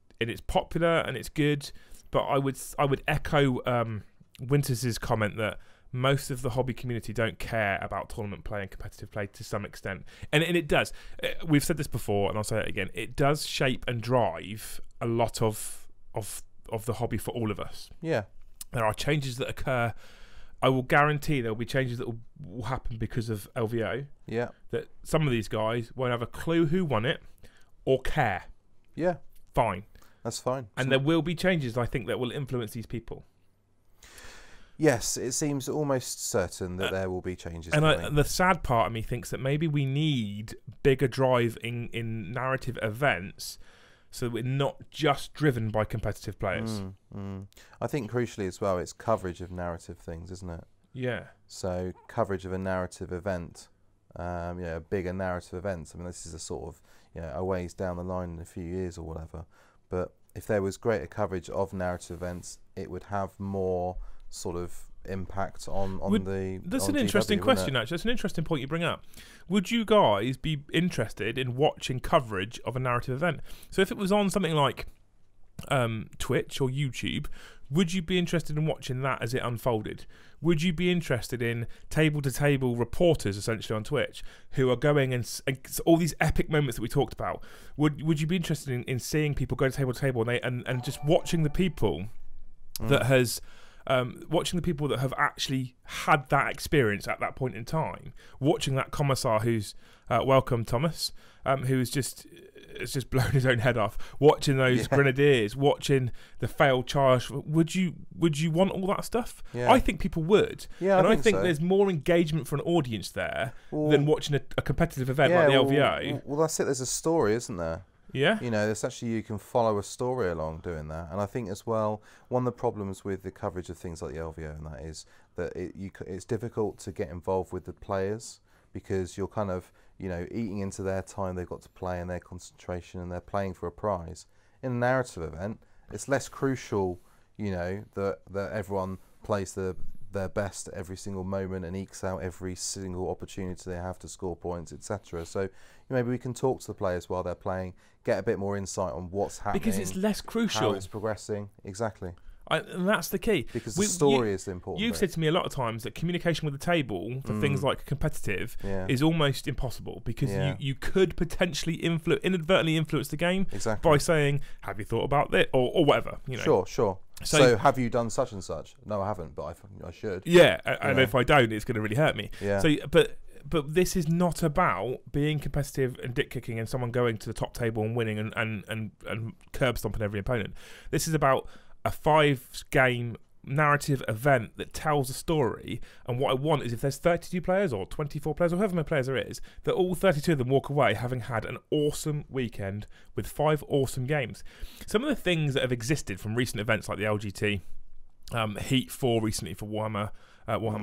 popular and it's good. But I would echo Winters' comment that most of the hobby community don't care about tournament play and competitive play to some extent. And it does. We've said this before, and I'll say it again. It does shape and drive a lot of the hobby for all of us. Yeah. There are changes that occur. I will guarantee there will be changes that will happen because of LVO. Yeah. That some of these guys won't have a clue who won it or care. Yeah. Fine. That's fine. And there will be changes, I think, that will influence these people. Yes, it seems almost certain that there will be changes. And the sad part of me thinks that maybe we need bigger drive in narrative events, so that we're not just driven by competitive players. I think crucially as well, it's coverage of narrative things, isn't it? Yeah. So coverage of a narrative event, bigger narrative events. I mean, this is a sort of a ways down the line in a few years or whatever. But if there was greater coverage of narrative events, it would have more sort of impact on the. That's on an interesting GW, question, actually. That's an interesting point you bring up. Would you guys be interested in watching coverage of a narrative event? So if it was on something like Twitch or YouTube, would you be interested in watching that as it unfolded? Would you be interested in table-to-table reporters, essentially, on Twitch, who are going and all these epic moments that we talked about? Would you be interested in seeing people go to table and just watching the people that has... watching the people that have actually had that experience at that point in time, watching that commissar who's welcome Thomas, who has just blown his own head off, watching those grenadiers, watching the failed charge. Would you want all that stuff? Yeah. I think people would. Yeah, and I think so. There's more engagement for an audience there than watching a competitive event like the LVO. Well, that's it. There's a story, isn't there? Yeah. There's actually, you can follow a story along doing that. And I think as well, one of the problems with the coverage of things like the LVO and that is that it's difficult to get involved with the players, because you're kind of, eating into their time they've got to play and their concentration, and they're playing for a prize. In a narrative event, it's less crucial, that everyone plays their best at every single moment and ekes out every single opportunity they have to score points, etc. So maybe we can talk to the players while they're playing, get a bit more insight on what's happening. Because it's less crucial. How it's progressing. Exactly. And that's the key. Because the story is the important You've bit. said to me a lot of times that communication with the table for things like competitive is almost impossible, because you could potentially inadvertently influence the game by saying, have you thought about this, or whatever. Sure. So have you done such and such? No, I haven't, but I should. Yeah, and if I don't, it's going to really hurt me. Yeah. So, but this is not about being competitive and dick kicking and someone going to the top table and winning and curb stomping every opponent. This is about a 5-game narrative event that tells a story, and what I want is, if there's 32 players or 24 players or however many players there is, that all 32 of them walk away having had an awesome weekend with 5 awesome games. Some of the things that have existed from recent events like the LGT, Heat 4 recently for Warhammer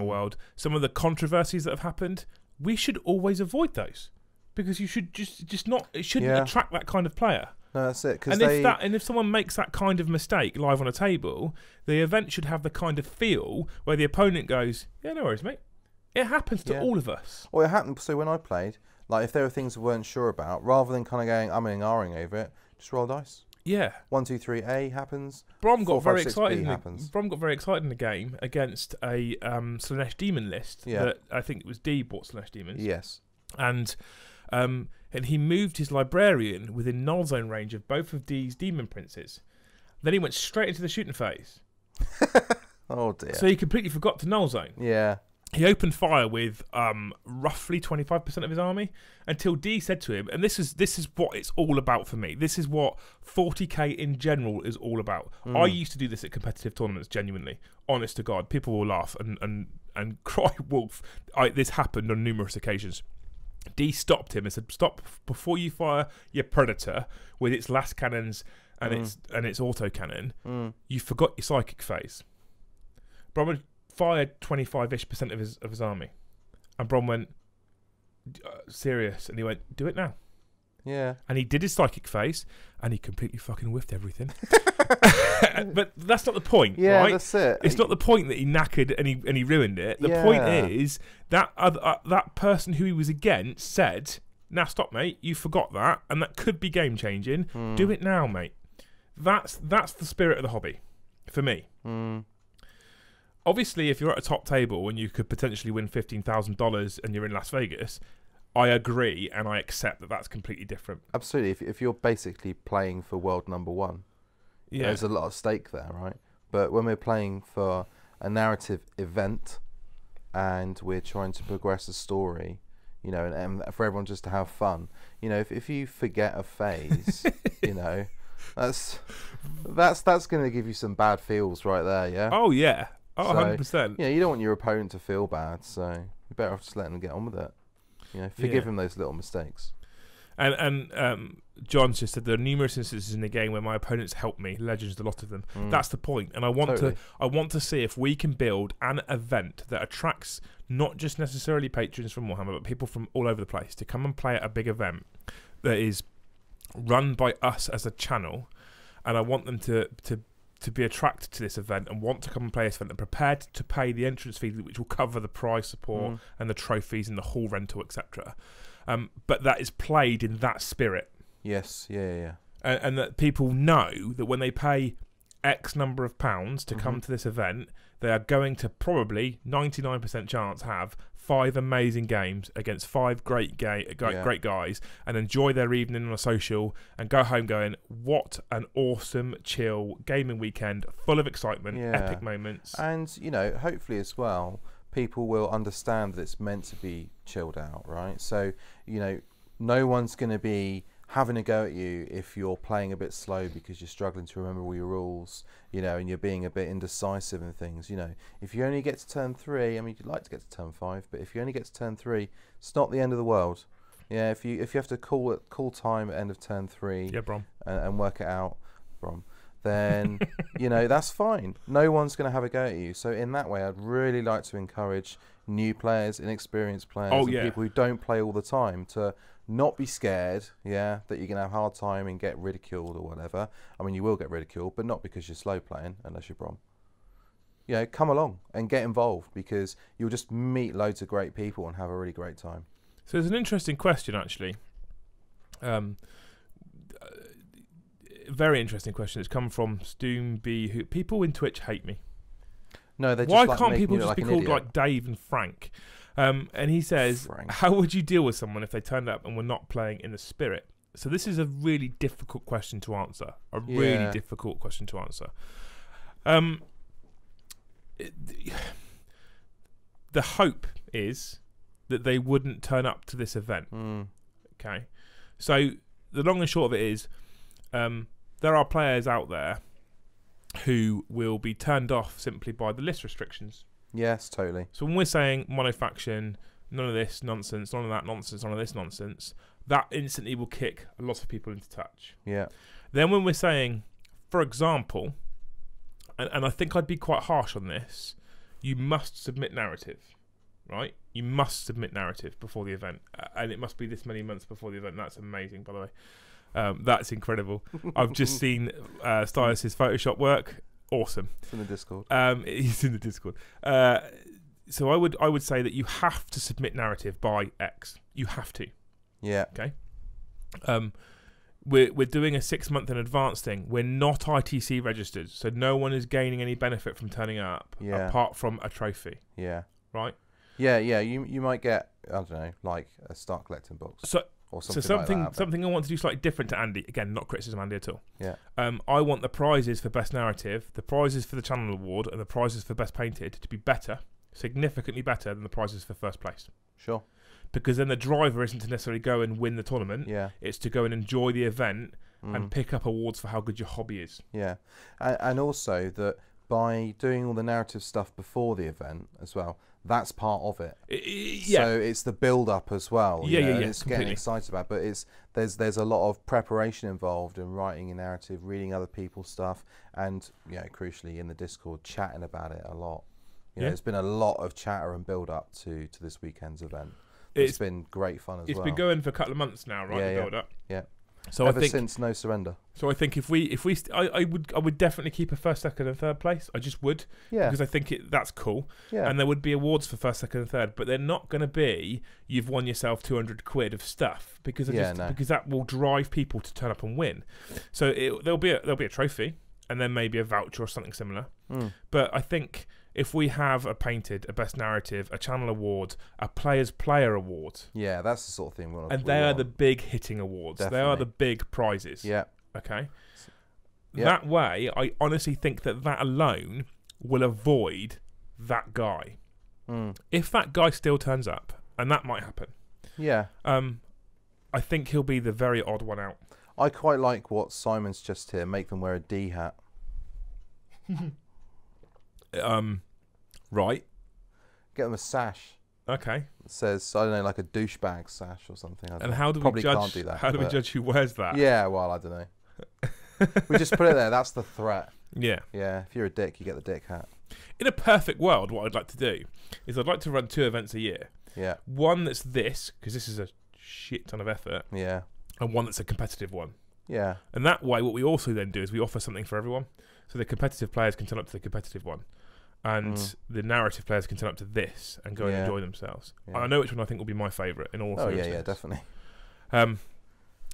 World, some of the controversies that have happened, we should always avoid those, because you should just not, it shouldn't attract that kind of player. No, that's it. And if someone makes that kind of mistake live on a table, the event should have the kind of feel where the opponent goes, yeah, no worries, mate. It happens to all of us. Well, it happened. So when I played, like, if there were things we weren't sure about, rather than kind of going umming and ahhing over it, just roll dice. Yeah. 1, 2, 3, A happens. Brom got very excited. Brom got very excited in the game against a Slanesh Demon list. That I think it was D bought Slanesh Demons. Yes. And he moved his librarian within null zone range of both of D's demon princes. Then he went straight into the shooting phase. Oh dear. So he completely forgot to null zone. Yeah. He opened fire with roughly 25% of his army, until D said to him, and this is what it's all about for me. This is what 40k in general is all about. I used to do this at competitive tournaments, genuinely. Honest to God. People will laugh and cry wolf. This happened on numerous occasions. D stopped him and said, stop before you fire your Predator with its last cannons and its auto cannon. You forgot your psychic phase. Brom fired 25-ish% of his army, and Brom went serious, and he went, do it now. Yeah. And he did his psychic phase, and he completely fucking whiffed everything. But that's not the point, yeah, right? That's it. It's not the point that he knackered and he ruined it. The point is that that person who he was against said, now stop, mate, you forgot that, and that could be game changing. Do it now, mate. That's the spirit of the hobby, for me. Obviously, if you're at a top table and you could potentially win $15,000 and you're in Las Vegas, I agree and I accept that that's completely different. Absolutely. If you're basically playing for world number 1, there's a lot of stake there, right? But when we're playing for a narrative event and we're trying to progress a story, and for everyone just to have fun, if you forget a phase, that's going to give you some bad feels right there, yeah? Oh, yeah. Oh, 100%. Yeah, you don't want your opponent to feel bad, so you're better off just letting them get on with it. You know, forgive him those little mistakes. And John's just said there are numerous instances in the game where my opponents help me. Legends, a lot of them. That's the point. And I want to see if we can build an event that attracts not just necessarily patrons from Warhammer, but people from all over the place to come and play at a big event that is run by us as a channel. And I want them to be attracted to this event and want to come and play this event and prepared to pay the entrance fee, which will cover the prize support and the trophies and the hall rental, etc. But that is played in that spirit. Yes, yeah. And that people know that when they pay X number of pounds to come to this event, they are going to probably 99% chance have 5 amazing games against 5 great guys and enjoy their evening on a social and go home going, what an awesome, chill gaming weekend full of excitement, epic moments. And, you know, hopefully as well, people will understand that it's meant to be chilled out, right? So, you know, no one's going to be having a go at you if you're playing a bit slow because you're struggling to remember all your rules, you know, and you're being a bit indecisive and things. You know, if you only get to turn 3, I mean, you'd like to get to turn 5, but if you only get to turn 3, it's not the end of the world. Yeah, if you have to call time at end of turn 3, and work it out, then you know, that's fine. No one's going to have a go at you. So in that way, I'd really like to encourage new players, inexperienced players, and people who don't play all the time to not be scared, that you're going to have a hard time and get ridiculed or whatever. I mean, you will get ridiculed, but not because you're slow playing, unless you're Brom. You know, come along and get involved because you'll just meet loads of great people and have a really great time. So there's an interesting question, actually. Very interesting question. It's come from Stoomby, who people in Twitch hate me. No, they just why can't people just be called like Dave and Frank? And he says, how would you deal with someone if they turned up and were not playing in the spirit? So this is a really difficult question to answer. Really difficult question to answer. The hope is that they wouldn't turn up to this event. Okay. So the long and short of it is, there are players out there who will be turned off simply by the list restrictions. Yes, totally. So when we're saying monofaction, none of this nonsense, none of that nonsense, none of this nonsense, that instantly will kick a lot of people into touch. Yeah. Then when we're saying, for example, and I think I'd be quite harsh on this, you must submit narrative, right? You must submit narrative before the event, and it must be this many months before the event. That's amazing, by the way. That's incredible. I've just seen Stylus' Photoshop work. Awesome. It's in the Discord. He's in the Discord. So I would say that you have to submit narrative by X. You have to. Yeah. Okay. We're doing a 6-month in advance thing. We're not ITC registered, so no one is gaining any benefit from turning up apart from a trophy. Yeah. Right. Yeah. You might get, I don't know, like a start collecting box. Or something like that, something I want to do slightly different to Andy. Again, not criticism Andy at all. Yeah. I want the prizes for best narrative, the prizes for the channel award, and the prizes for best painted to be better, significantly better than the prizes for first place. Sure. Because then the driver isn't to necessarily go and win the tournament. Yeah. It's to go and enjoy the event and pick up awards for how good your hobby is. Yeah. And also that by doing all the narrative stuff before the event as well, that's part of it. So it's the build up as well. It's completely. Getting excited about, but there's a lot of preparation involved in writing a narrative, reading other people's stuff, and crucially in the Discord chatting about it a lot. There's been a lot of chatter and build up to this weekend's event. It's been great fun as well. It's been going for a couple of months now, right? The build up. Yeah. So Ever since No Surrender. So I think I would definitely keep a first, second, and third place. I just would, because I think that's cool. Yeah. And there would be awards for first, second, and third, but they're not going to be you've won yourself 200 quid of stuff because because that will drive people to turn up and win. So there'll be a trophy and then maybe a voucher or something similar. But I think if we have a painted, a best narrative, a channel award, a player's player award. Yeah, that's the sort of thing we want. And they are the big hitting awards. Definitely. They are the big prizes. Yeah. Okay. Yep. That way, I honestly think that alone will avoid that guy. If that guy still turns up, and that might happen. Yeah. I think he'll be the very odd one out. I quite like what Simon's just here. Make them wear a D hat. Right. Get them a sash. Okay. It says, I don't know, like a douchebag sash or something. And how do we Probably judge? can't do that, How do we judge who wears that? Yeah, well, I don't know. We just put it there. That's the threat. Yeah. Yeah, if you're a dick, you get the dick hat. In a perfect world, what I'd like to do is I'd like to run 2 events a year. Yeah. One that's this, because this is a shit ton of effort, Yeah. and one that's a competitive one. Yeah. And that way, what we also then do is we offer something for everyone. So the competitive players can turn up to the competitive one, and the narrative players can turn up to this and go and enjoy themselves. Yeah. I know which one I think will be my favourite in all seriousness. Yeah, definitely.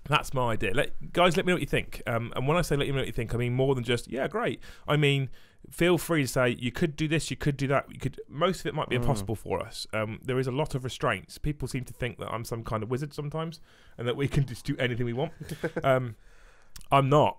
That's my idea. Guys, let me know what you think. And when I say let you know what you think, I mean more than just, yeah, great. I mean, feel free to say, you could do this, you could do that. Most of it might be impossible for us. There is a lot of restraints. People seem to think that I'm some kind of wizard sometimes and that we can just do anything we want. I'm not.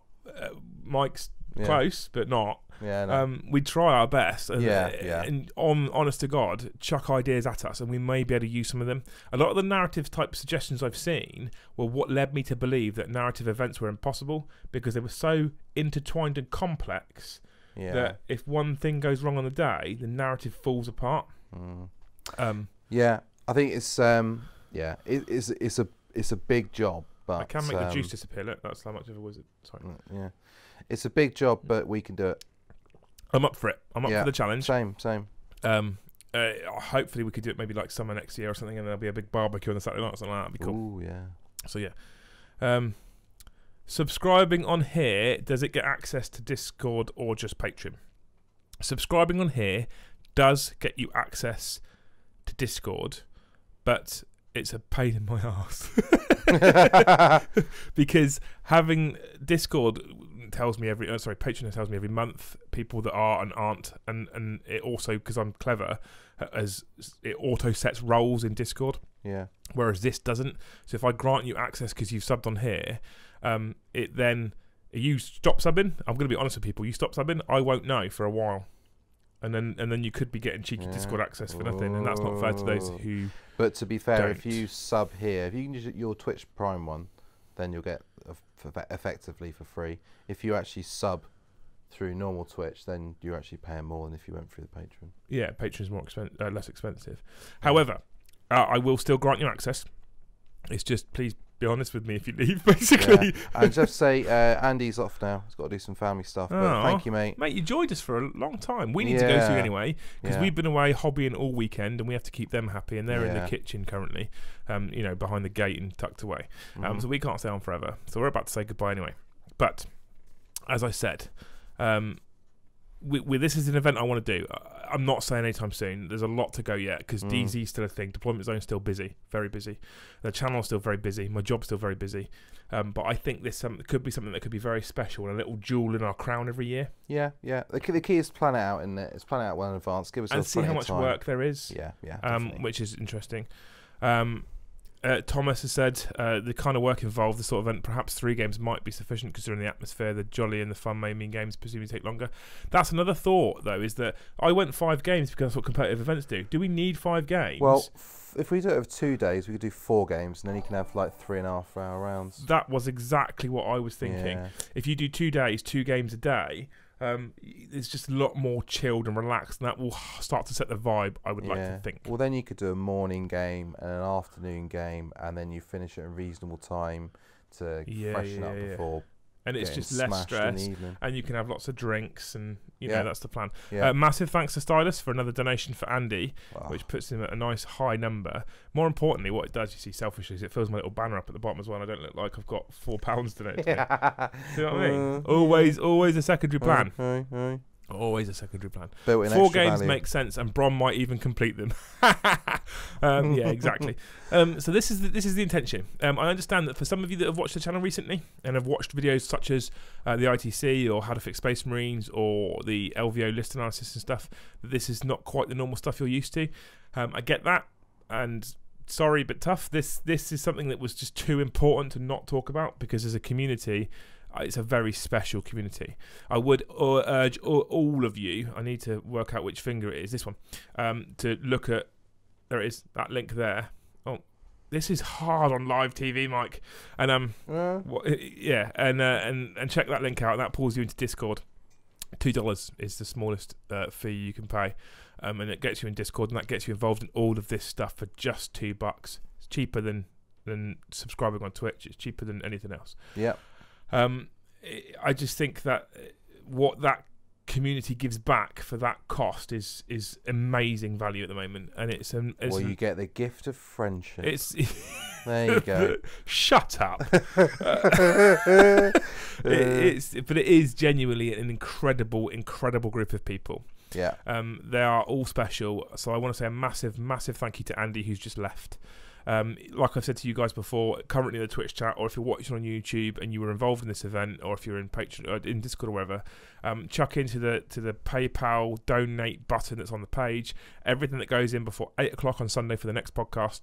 Mike's close, but not. Yeah, no. We try our best, and, Yeah. and honest to God, chuck ideas at us, and we may be able to use some of them. A lot of the narrative type suggestions I've seen were what led me to believe that narrative events were impossible because they were so intertwined and complex that if one thing goes wrong on the day, the narrative falls apart. Yeah, I think it's it's a big job, but I can make the juice disappear. Look, that's how much of a wizard. Sorry. Yeah, it's a big job, but we can do it. I'm up for it. I'm up for the challenge. Same. Hopefully we could do it maybe like summer next year or something, and there'll be a big barbecue on the Saturday night or something like that. That'd be cool. Ooh, yeah. So yeah. Subscribing on here, does it get access to Discord or just Patreon? Subscribing on here does get you access to Discord, but it's a pain in my ass. Because having Discord tells me Patreon tells me every month people that are and aren't, and it also, because I'm clever, as it auto sets roles in Discord. Yeah. Whereas this doesn't. So if I grant you access because you've subbed on here, you stop subbing. I'm going to be honest with people. You stop subbing, I won't know for a while, and then you could be getting cheeky Discord access for nothing, and that's not fair to those who. But to be fair, don't. if you sub here, if you can use your Twitch Prime one, then you'll get effectively for free. If you actually sub through normal Twitch, then you're actually paying more than if you went through the Patreon. Yeah, Patreon's less expensive. However, I will still grant you access. It's just, please be honest with me if you leave, basically. Yeah. And just say, Andy's off now. He's got to do some family stuff. But thank you, mate. Mate, you joined us for a long time. We need to go through anyway, because we've been away hobbying all weekend, and we have to keep them happy, and they're in the kitchen currently, behind the gate and tucked away. So we can't stay on forever. So we're about to say goodbye anyway. But, as I said, this is an event I want to do. I'm not saying anytime soon. There's a lot to go yet, because DZ's still a thing. Deployment Zone's still busy, very busy. The channel's still very busy. My job's still very busy. But I think this could be something that could be very special and a little jewel in our crown every year. Yeah. The key is plan it out, isn't it? It's plan it out well in advance. Give us and see how much work there is. Yeah. Which is interesting. Thomas has said the kind of work involved, the sort of event, perhaps 3 games might be sufficient considering the atmosphere, the jolly and the fun may mean games presumably take longer. That's another thought, though, is that I went 5 games because that's what competitive events do. Do we need 5 games? Well, if we do it over 2 days, we could do 4 games, and then you can have like 3.5 hour rounds. That was exactly what I was thinking. Yeah. If you do 2 days, 2 games a day, it's just a lot more chilled and relaxed, and that will start to set the vibe, I would like to think. Well, then you could do a morning game and an afternoon game, and then you finish at a reasonable time to freshen up before. And it's just less stress, and you can have lots of drinks, and that's the plan. Massive thanks to Stylus for another donation for Andy, which puts him at a nice high number. More importantly, what it does, you see, selfishly, is it fills my little banner up at the bottom as well, and I don't look like I've got £4 donated. See what I mean? Always a secondary plan. Always a secondary plan. 4 games make sense, and Bron might even complete them. Yeah, exactly. So this is the intention. I understand that for some of you that have watched the channel recently and have watched videos such as the ITC or How to Fix Space Marines or the LVO list analysis and stuff, that this is not quite the normal stuff you're used to. I get that, and sorry but tough. This is something that was just too important to not talk about, because as a community, it's a very special community. I would urge all of you, I need to work out which finger it is, this one, to look at, there it is, that link there. Oh, this is hard on live TV, Mike. And and check that link out. That pulls you into Discord. $2 is the smallest fee you can pay. and it gets you in Discord, and that gets you involved in all of this stuff for just $2. It's cheaper than subscribing on Twitch. It's cheaper than anything else. Yeah. I just think that what that community gives back for that cost is amazing value at the moment, and you get the gift of friendship. There you go. Shut up. But it is genuinely an incredible group of people. Yeah. They are all special. So I want to say a massive thank you to Andy, who's just left. Like I've said to you guys before, currently in the Twitch chat, or if you're watching on YouTube and you were involved in this event, or if you're in Patreon, in Discord or wherever, chuck into the PayPal donate button that's on the page. Everything that goes in before 8 o'clock on Sunday for the next podcast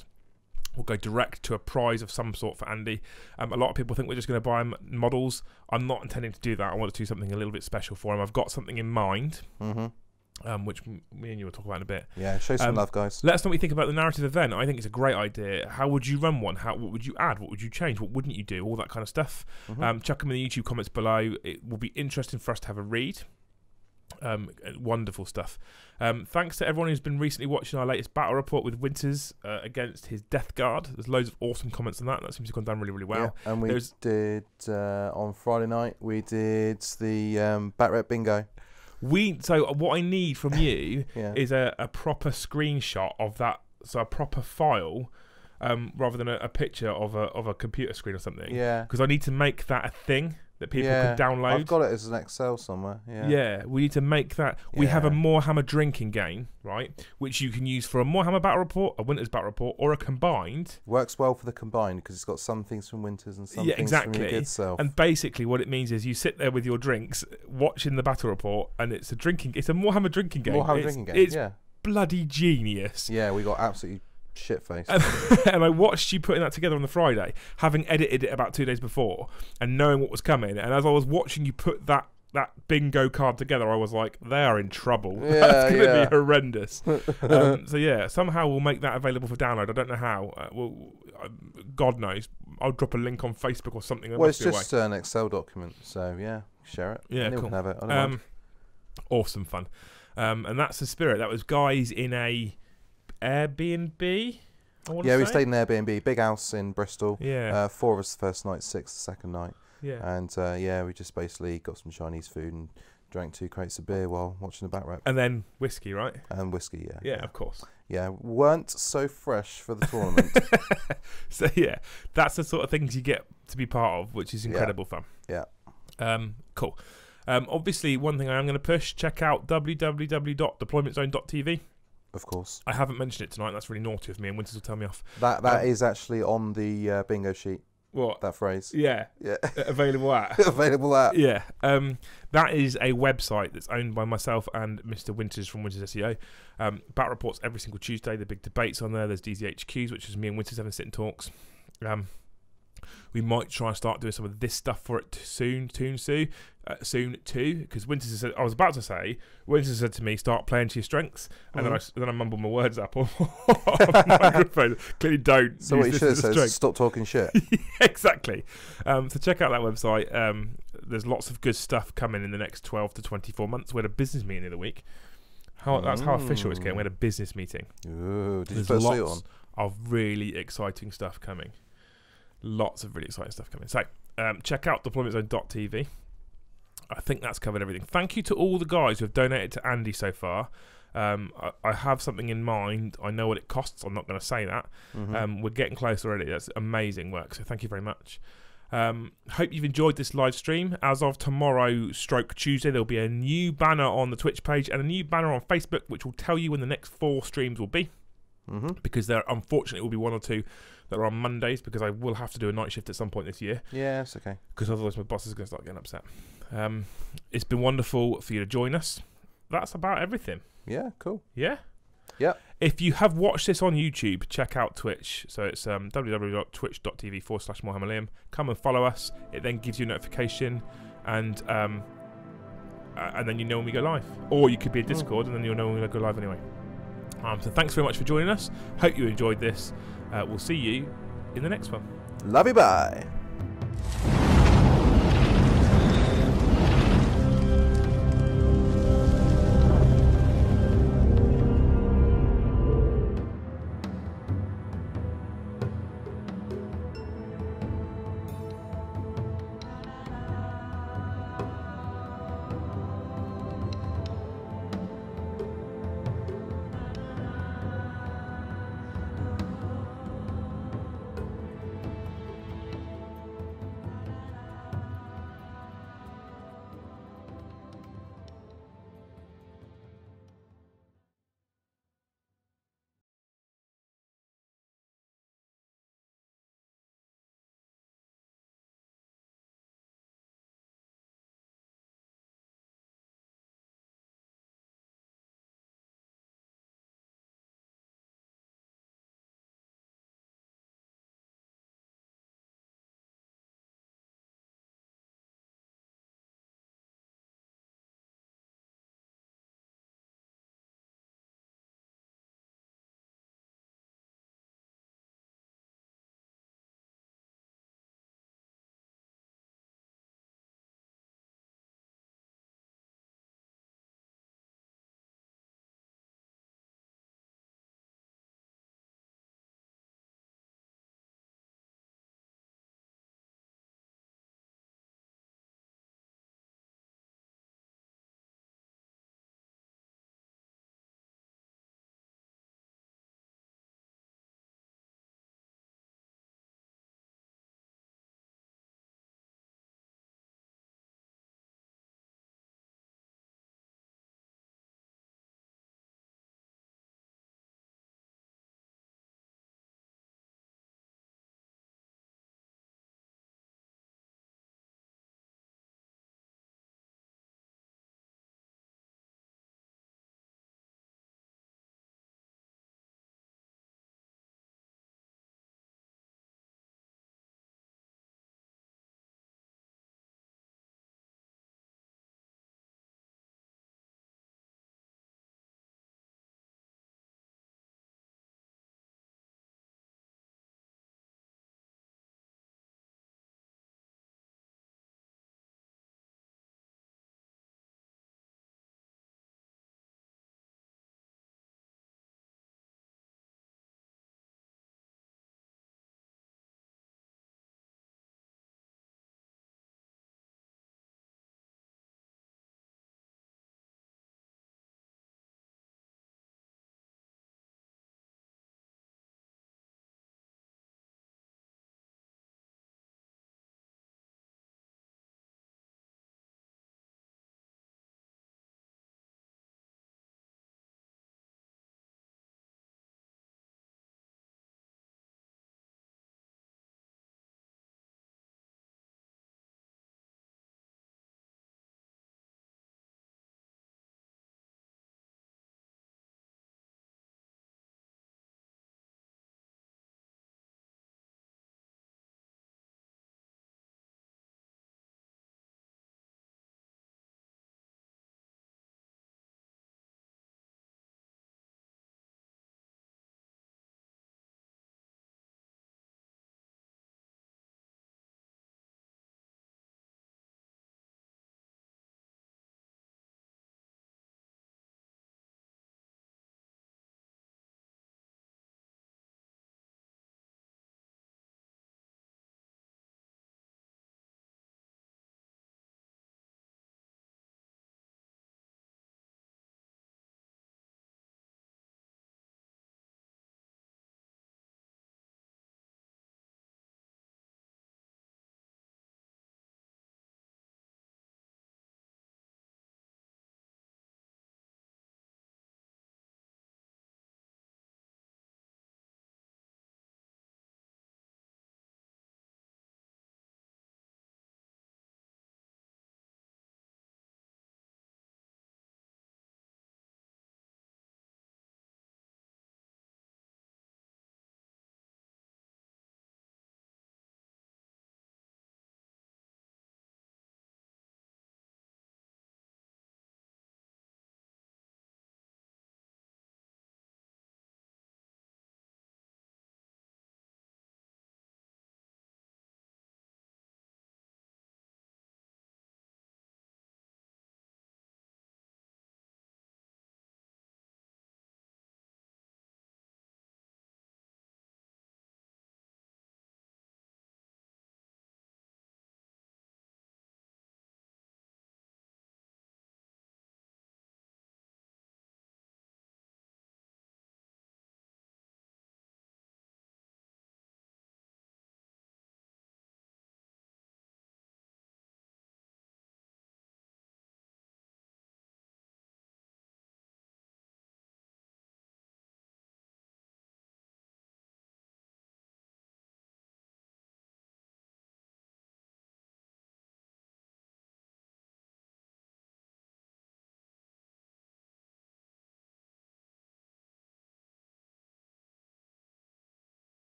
will go direct to a prize of some sort for Andy. A lot of people think we're just going to buy him models. I'm not intending to do that. I want to do something a little bit special for him. I've got something in mind. Which me and you will talk about in a bit. Yeah, show some love, guys. Let us know what you think about the narrative event. I think it's a great idea. How would you run one? What would you add? What would you change? What wouldn't you do? All that kind of stuff. Chuck them in the YouTube comments below. It will be interesting for us to have a read. Wonderful stuff. Thanks to everyone who's been recently watching our latest battle report with Winters against his Death Guard. There's loads of awesome comments on that. That seems to have gone down really well. Yeah, and we did on Friday night. We did the Bat Rep Bingo. So what I need from you Yeah. is a proper screenshot of that, so a proper file, rather than a picture of a computer screen or something. Yeah. Because I need to make that a thing that people can download. I've got it as an Excel somewhere. Yeah. Yeah, we need to make that. We have a Warhammer drinking game, right, which you can use for a Warhammer battle report, a Winters battle report, or a combined. Works well for the combined because it's got some things from Winters and some things from your good self. And basically, what it means is you sit there with your drinks, watching the battle report, and it's a Warhammer drinking game. It's bloody genius. Yeah, we got absolutely shit-faced. And I watched you putting that together on the Friday, having edited it about 2 days before and knowing what was coming. And as I was watching you put that bingo card together, I was like, they are in trouble. That's going to be horrendous. So yeah, somehow we'll make that available for download. I don't know how. God knows. I'll drop a link on Facebook or something. Well, it's just an Excel document, so yeah, share it. Yeah, anyone cool. can have it. I don't mind. Awesome fun. And that's the spirit. That was guys in a Airbnb. We stayed in Airbnb, big house in Bristol. Yeah. 4 of us the first night, 6 the second night. Yeah. And we just basically got some Chinese food and drank 2 crates of beer while watching the Bat Rep. And then whiskey, right? And whiskey, yeah. Yeah, of course. Yeah, weren't so fresh for the tournament. So yeah, that's the sort of things you get to be part of, which is incredible fun. Yeah. Cool. Obviously, one thing I am going to push, check out www.deploymentzone.tv. Of course. I haven't mentioned it tonight. That's really naughty of me, and Winters will tell me off. That is actually on the bingo sheet. What? That phrase. Yeah. Available at. Available at. Yeah. That is a website that's owned by myself and Mr. Winters from Winters SEO. Bat reports every single Tuesday. The big debates on there. There's DZHQs, which is me and Winters having sit-and talks. We might try and start doing some of this stuff for it soon too, because Winters said, I was about to say, Winters said to me, start playing to your strengths, and then I mumbled my words up on the microphone. Clearly don't. So what you should have said is stop talking shit. Exactly. So check out that website. There's lots of good stuff coming in the next 12 to 24 months. We had a business meeting the other week. That's how official it's getting. We had a business meeting. Ooh, did you put a suit on? Of really exciting stuff coming. Lots of really exciting stuff coming. So check out deploymentzone.tv. I think that's covered everything. Thank you to all the guys who have donated to Andy so far. I have something in mind. I know what it costs. I'm not going to say that. We're getting close already. That's amazing work. So thank you very much. Hope you've enjoyed this live stream. As of tomorrow, Tuesday, there'll be a new banner on the Twitch page and a new banner on Facebook, which will tell you when the next 4 streams will be. Because there, unfortunately, will be 1 or 2 that are on Mondays, because I will have to do a night shift at some point this year. Yeah, it's okay. Because otherwise my boss is going to start getting upset. It's been wonderful for you to join us. That's about everything. Yeah, cool. Yeah? Yeah. If you have watched this on YouTube, check out Twitch. So it's www.twitch.tv/MorehammerLiam. Come and follow us. It then gives you a notification, and then you know when we go live. Or you could be in Discord, and then you'll know when we go live anyway. So thanks very much for joining us. Hope you enjoyed this. We'll see you in the next one. Love you, bye.